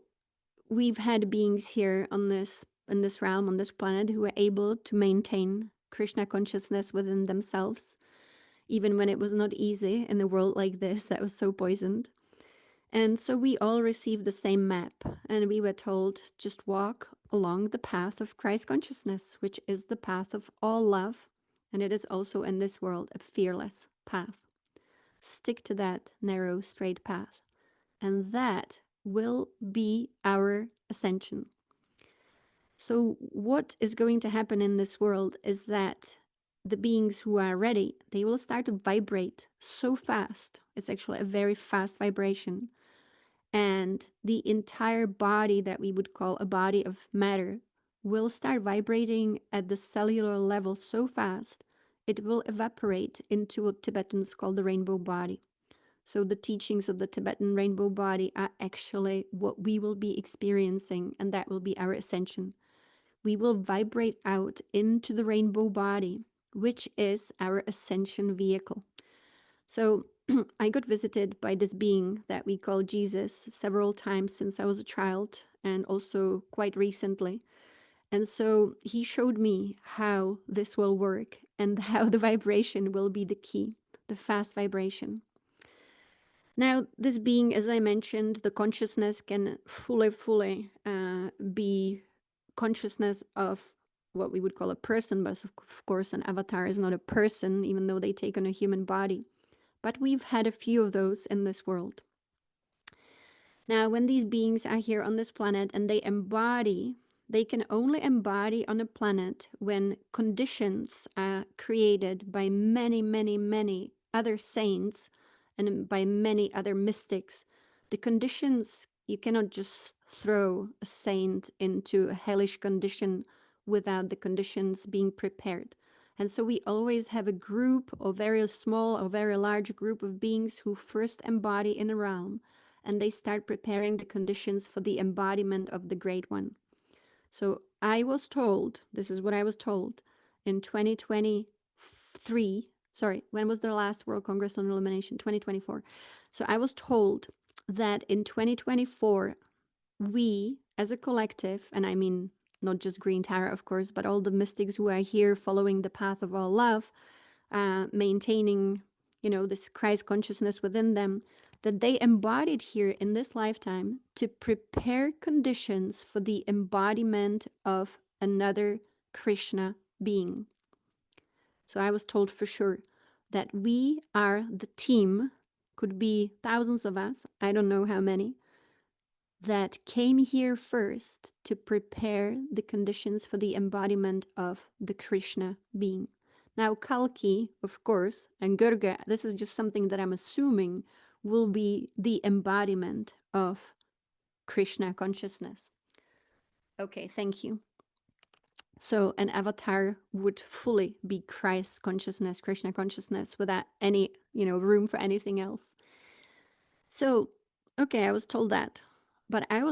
we've had beings here on this in this realm, on this planet, who were able to maintain Krishna consciousness within themselves, even when it was not easy in a world like this that was so poisoned. And so we all received the same map, and we were told, just walk along the path of Christ consciousness, which is the path of all love, and it is also in this world a fearless path. Stick to that narrow, straight path, and that will be our ascension. So what is going to happen in this world is that the beings who are ready, they will start to vibrate so fast. It's actually a very fast vibration. And the entire body that we would call a body of matter will start vibrating at the cellular level so fast, it will evaporate into what Tibetans call the rainbow body. So the teachings of the Tibetan rainbow body are actually what we will be experiencing, and that will be our ascension. We will vibrate out into the rainbow body, which is our ascension vehicle. So I got visited by this being that we call Jesus several times since I was a child, and also quite recently. And so he showed me how this will work and how the vibration will be the key, the fast vibration. Now, this being, as I mentioned, the consciousness can fully be consciousness of what we would call a person, but of course an avatar is not a person, even though they take on a human body. But we've had a few of those in this world. Now, when these beings are here on this planet and they embody, they can only embody on a planet when conditions are created by many other saints and by many other mystics. The conditions, you cannot just throw a saint into a hellish condition without the conditions being prepared. And so we always have a group, or very small or very large group of beings who first embody in a realm, and they start preparing the conditions for the embodiment of the Great One. So I was told, this is what I was told, in 2023, sorry, when was the last World Congress on Illumination? 2024. So I was told that in 2024, we as a collective, and I mean not just Green Tara, of course, but all the mystics who are here following the path of all love, maintaining, this Christ consciousness within them, that they embodied here in this lifetime to prepare conditions for the embodiment of another Krishna being. So I was told for sure that we are the team, could be thousands of us, I don't know how many, that came here first to prepare the conditions for the embodiment of the Krishna being. Now, Kalki, of course, and Gurga, this is just something that I'm assuming will be the embodiment of Krishna consciousness. Okay, thank you. So an avatar would fully be Christ consciousness, Krishna consciousness, without any, room for anything else. So, okay, I was told that. But I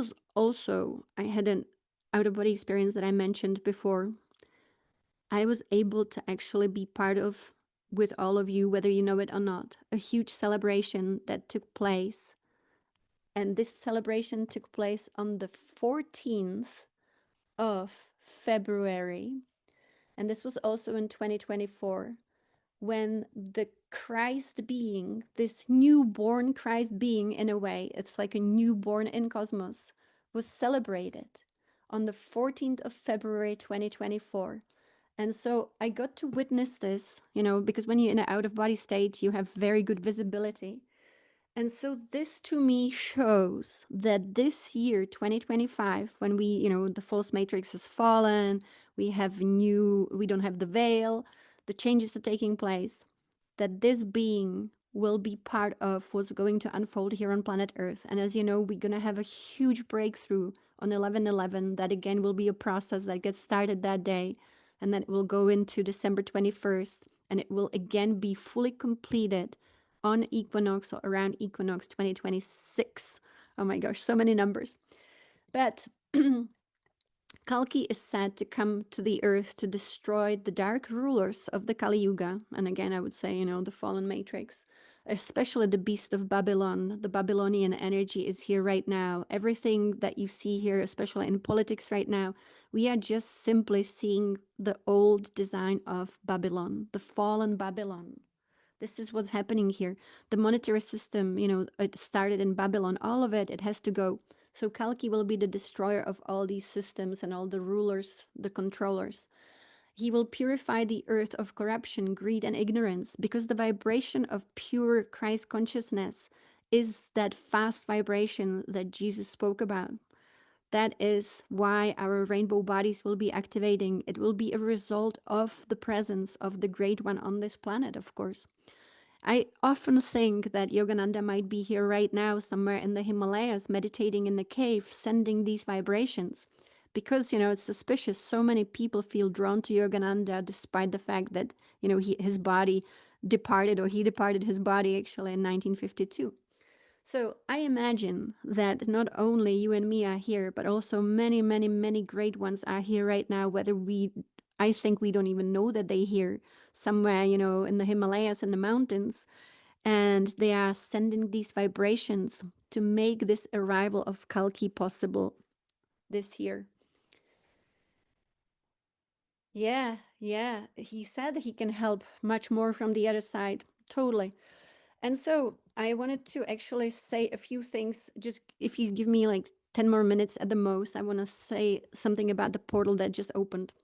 had an out-of-body experience that I mentioned before. I was able to actually be part of, with all of you, whether you know it or not, a huge celebration that took place. And this celebration took place on the 14th of February. And this was also in 2024, when the Christ being, this newborn Christ being, in a way, it's like a newborn in cosmos, was celebrated on the 14th of February 2024. And so I got to witness this, because when you're in an out of body state, you have very good visibility. And so this to me shows that this year, 2025, when the false matrix has fallen, we don't have the veil, the changes are taking place, that this being will be part of what's going to unfold here on planet Earth. And as you know, we're going to have a huge breakthrough on 11/11. That again will be a process that gets started that day, and then it will go into December 21st, and it will again be fully completed on equinox or around equinox 2026. Oh my gosh, so many numbers. But Kalki is said to come to the earth to destroy the dark rulers of the Kali Yuga. And again, I would say, the fallen matrix, especially the beast of Babylon. The Babylonian energy is here right now. Everything that you see here, especially in politics right now, we are just simply seeing the old design of Babylon, the fallen Babylon. This is what's happening here. The monetary system, it started in Babylon. All of it, it has to go. So Kalki will be the destroyer of all these systems and all the rulers, the controllers. He will purify the earth of corruption, greed, and ignorance, because the vibration of pure Christ consciousness is that fast vibration that Jesus spoke about. That is why our rainbow bodies will be activating. It will be a result of the presence of the Great One on this planet, of course. I often think that Yogananda might be here right now, somewhere in the Himalayas, meditating in the cave, sending these vibrations. Because, it's suspicious. So many people feel drawn to Yogananda, despite the fact that, his body departed, or he departed his body actually in 1952. So I imagine that not only you and me are here, but also many, many, many great ones are here right now, I think we don't even know that they're here somewhere, in the Himalayas and the mountains. And they are sending these vibrations to make this arrival of Kalki possible this year. Yeah, yeah. He said he can help much more from the other side. Totally. And so I wanted to actually say a few things. Just if you give me like 10 more minutes at the most, I want to say something about the portal that just opened.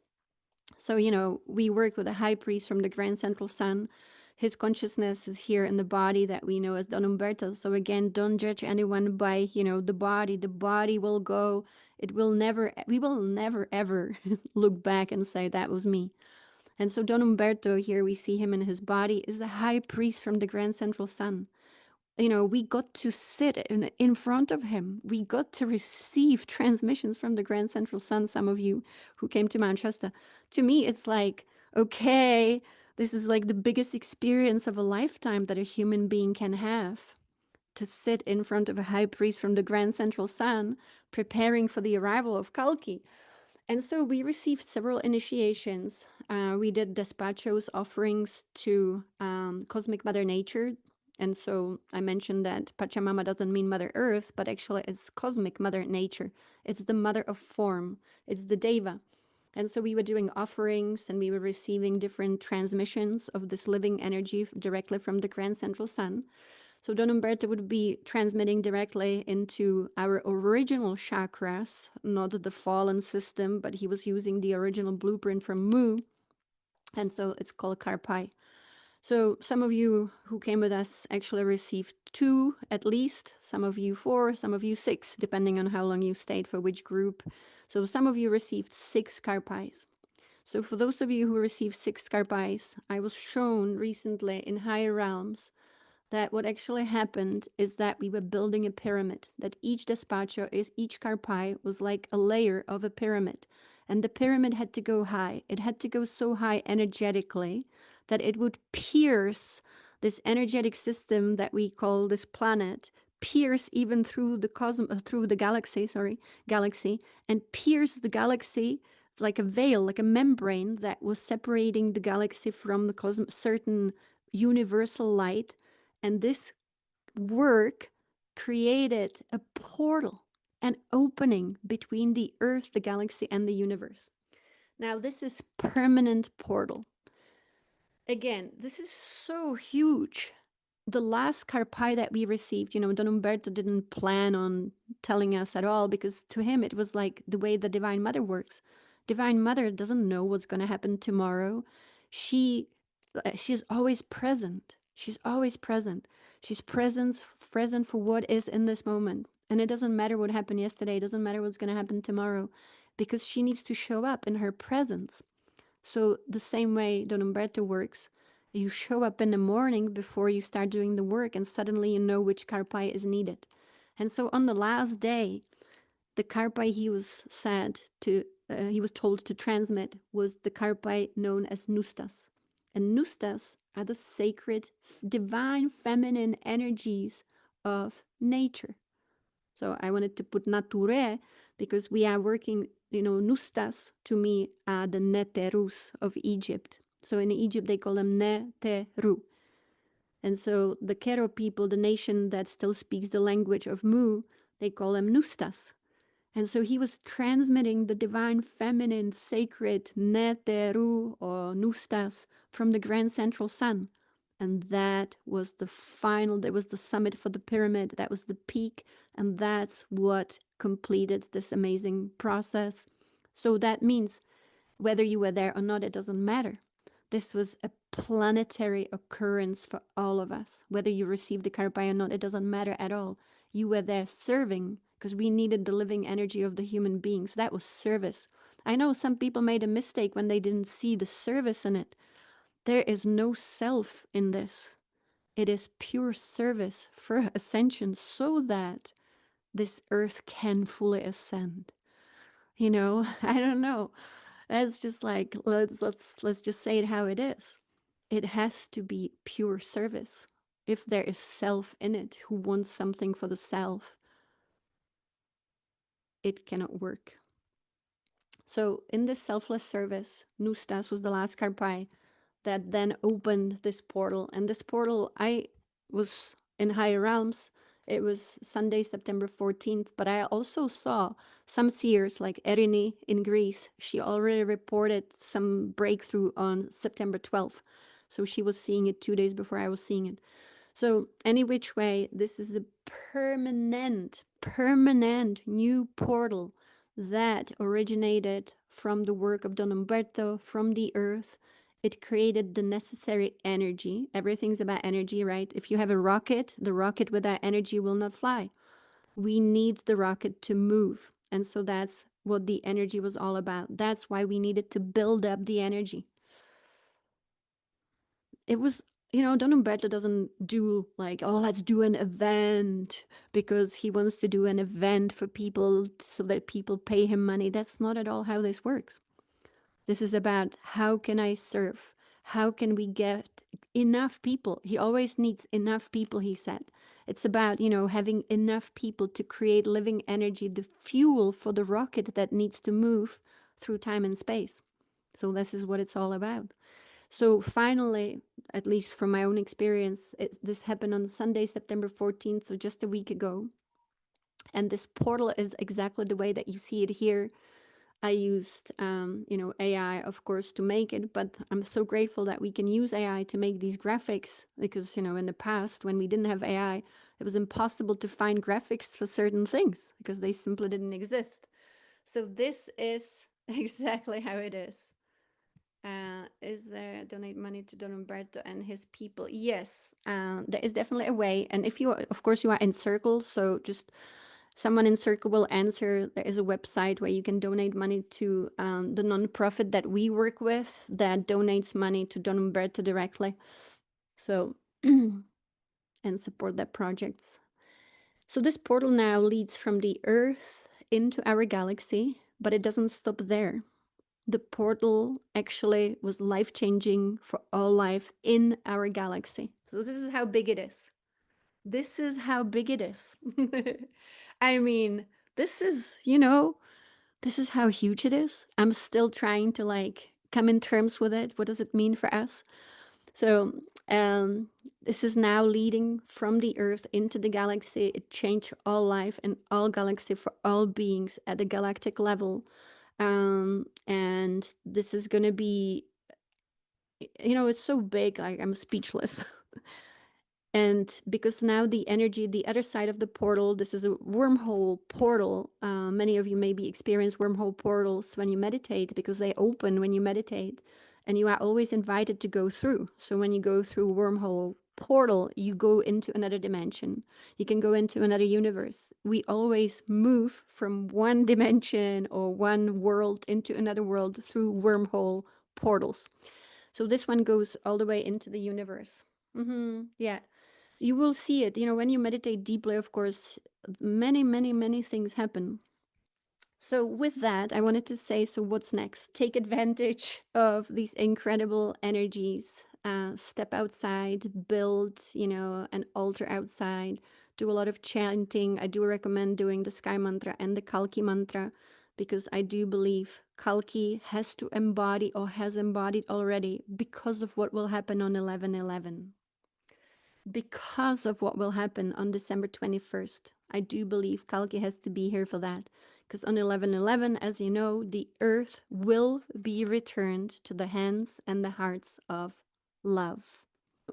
So, we work with a high priest from the Grand Central Sun. His consciousness is here in the body that we know as Don Humberto. So again, don't judge anyone by, the body. The body will go. We will never ever look back and say that was me. And so Don Humberto, here we see him in his body, is the high priest from the Grand Central Sun. We got to sit in front of him. We got to receive transmissions from the Grand Central Sun, some of you who came to Mount Shasta. To me, it's like, okay, this is like the biggest experience of a lifetime that a human being can have. To sit in front of a high priest from the Grand Central Sun, preparing for the arrival of Kalki. And so we received several initiations. We did despachos, offerings to Cosmic Mother Nature. And so I mentioned that Pachamama doesn't mean Mother Earth, but actually it's Cosmic Mother Nature. It's the mother of form. It's the Deva. And so we were doing offerings, and we were receiving different transmissions of this living energy directly from the Grand Central Sun. So Don Humberto would be transmitting directly into our original chakras, not the fallen system, but he was using the original blueprint from Mu. And so it's called Karpai. So some of you who came with us actually received 2 at least, some of you 4, some of you 6, depending on how long you stayed for which group. So some of you received 6 Karpais. So for those of you who received 6 Karpais, I was shown recently in higher realms that what actually happened is that we were building a pyramid, that each despacho, each karpai was like a layer of a pyramid. And the pyramid had to go high. It had to go so high energetically that it would pierce this energetic system that we call this planet, pierce even through the galaxy, and pierce the galaxy like a veil, like a membrane that was separating the galaxy from the certain universal light. And this work created a portal, an opening between the Earth, the galaxy, and the universe. Now, this is permanent portal. Again, this is so huge. The last Karpai that we received, Don Humberto didn't plan on telling us at all, because to him it was like the way the Divine Mother works. Divine Mother doesn't know what's going to happen tomorrow. She's always present. She's always present. She's present for what is in this moment. And it doesn't matter what happened yesterday. It doesn't matter what's going to happen tomorrow, because she needs to show up in her presence. So the same way Don Umberto works, you show up in the morning before you start doing the work, and suddenly you know which karpai is needed. And so on the last day, the karpai he was told to transmit was the karpai known as nustas. And nustas are the sacred, divine feminine energies of nature. So I wanted to put nature because we are working, nustas to me are the neterus of Egypt. So in Egypt, they call them neteru. And so the Kero people, the nation that still speaks the language of Mu, they call them nustas. And so he was transmitting the divine feminine sacred neteru or nustas from the grand central sun. And that was the summit for the pyramid. That was the peak. And that's what completed this amazing process. So that means whether you were there or not, it doesn't matter. This was a planetary occurrence for all of us. Whether you received the karpai or not, it doesn't matter at all. You were there serving because we needed the living energy of the human beings. That was service. I know some people made a mistake when they didn't see the service in it. There is no self in this. It is pure service for ascension so that this earth can fully ascend. I don't know. That's just like let's just say it how it is. It has to be pure service. If there is self in it who wants something for the self, it cannot work. So in this selfless service, Nustas was the last karpai that then opened this portal. And this portal, I was in higher realms. It was Sunday, September 14th, but I also saw some seers like Erini in Greece. She already reported some breakthrough on September 12th. So she was seeing it 2 days before I was seeing it. So any which way, this is a permanent new portal that originated from the work of Don Umberto, from the earth. It created the necessary energy. Everything's about energy, right? If you have a rocket, the rocket without energy will not fly. We need the rocket to move. And so that's what the energy was all about. That's why we needed to build up the energy. It was, Don Umberto doesn't do like, oh, let's do an event because he wants to do an event for people so that people pay him money. That's not at all how this works. This is about how can I serve? How can we get enough people? He always needs enough people, he said. It's about, having enough people to create living energy, the fuel for the rocket that needs to move through time and space. So this is what it's all about. So finally, at least from my own experience, this happened on Sunday, September 14th, so just a week ago. And this portal is exactly the way that you see it here. I used, AI, of course, to make it, but I'm so grateful that we can use AI to make these graphics because, in the past, when we didn't have AI, it was impossible to find graphics for certain things because they simply didn't exist. So this is exactly how it is. Is there donate money to Don Umberto and his people? Yes, there is definitely a way. And if you, of course, you are in Circle, so just someone in Circle will answer. There is a website where you can donate money to the nonprofit that we work with that donates money to Don Umberto directly. So, and support that projects. So this portal now leads from the Earth into our galaxy, but it doesn't stop there. The portal actually was life-changing for all life in our galaxy. So this is how big it is. This is how big it is. I mean, this is, this is how huge it is. I'm still trying to come in terms with it. What does it mean for us? So this is now leading from the Earth into the galaxy. It changed all life and all galaxy for all beings at the galactic level. And this is going to be, it's so big, I'm speechless. And because now the energy, the other side of the portal, this is a wormhole portal. Many of you maybe experience wormhole portals when you meditate because they open when you meditate, and you are always invited to go through. So when you go through wormhole portal, you go into another dimension. You can go into another universe. We always move from one dimension or one world into another world through wormhole portals. So this one goes all the way into the universe. Yeah, you will see it. When you meditate deeply, of course, many, many, many things happen. So, with that, I wanted to say, so what's next? Take advantage of these incredible energies. Step outside, build, an altar outside. Do a lot of chanting. I do recommend doing the Sky Mantra and the Kalki Mantra because I do believe Kalki has to embody or has embodied already because of what will happen on 11/11. Because of what will happen on December 21st. I do believe Kalki has to be here for that. Because on 11/11, as you know, the earth will be returned to the hands and the hearts of love.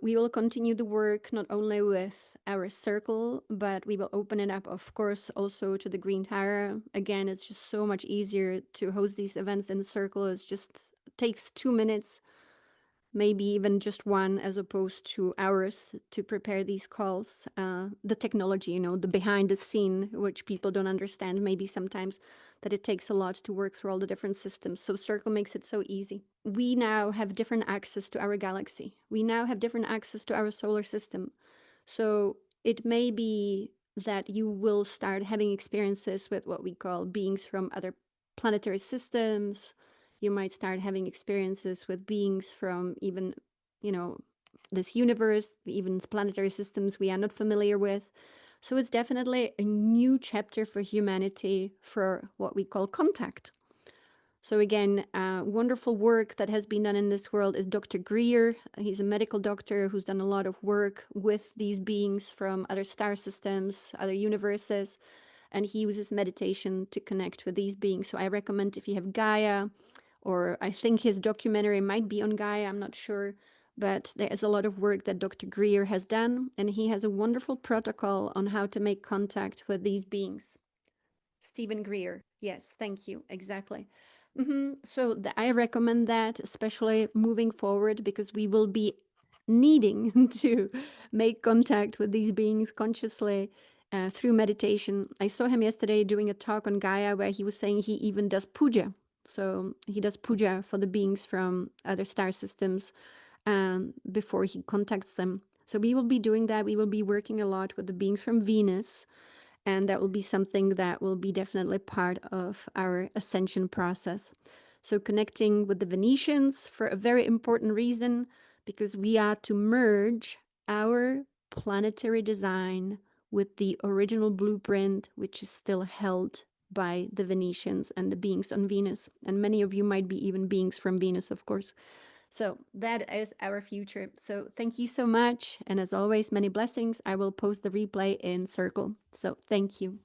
We will continue the work not only with our circle, but we will open it up, of course, also to the Green Tara. Again, it's just so much easier to host these events in the circle. It takes 2 minutes, maybe even just one, as opposed to hours to prepare these calls. The technology, the behind the scene, which people don't understand maybe sometimes, that it takes a lot to work through all the different systems. So Circle makes it so easy. We now have different access to our galaxy. We now have different access to our solar system. So it may be that you will start having experiences with what we call beings from other planetary systems. You might start having experiences with beings from even, this universe, even planetary systems we are not familiar with. So it's definitely a new chapter for humanity for what we call contact. So again, wonderful work that has been done in this world is Dr. Greer. He's a medical doctor who's done a lot of work with these beings from other star systems, other universes, and he uses meditation to connect with these beings. So I recommend, if you have Gaia, or I think his documentary might be on Gaia, I'm not sure, but there is a lot of work that Dr. Greer has done, and he has a wonderful protocol on how to make contact with these beings. Stephen Greer. Yes, thank you. Exactly. So I recommend that, especially moving forward, because we will be needing to make contact with these beings consciously through meditation. I saw him yesterday doing a talk on Gaia where he was saying he even does puja. So he does puja for the beings from other star systems before he contacts them. So we will be doing that. We will be working a lot with the beings from Venus, and that will be something that will be definitely part of our ascension process. So connecting with the Venetians for a very important reason, because we are to merge our planetary design with the original blueprint, which is still held by the Venetians and the beings on Venus. And many of you might be even beings from Venus, of course. So that is our future. So thank you so much. And as always, many blessings. I will post the replay in Circle. So thank you.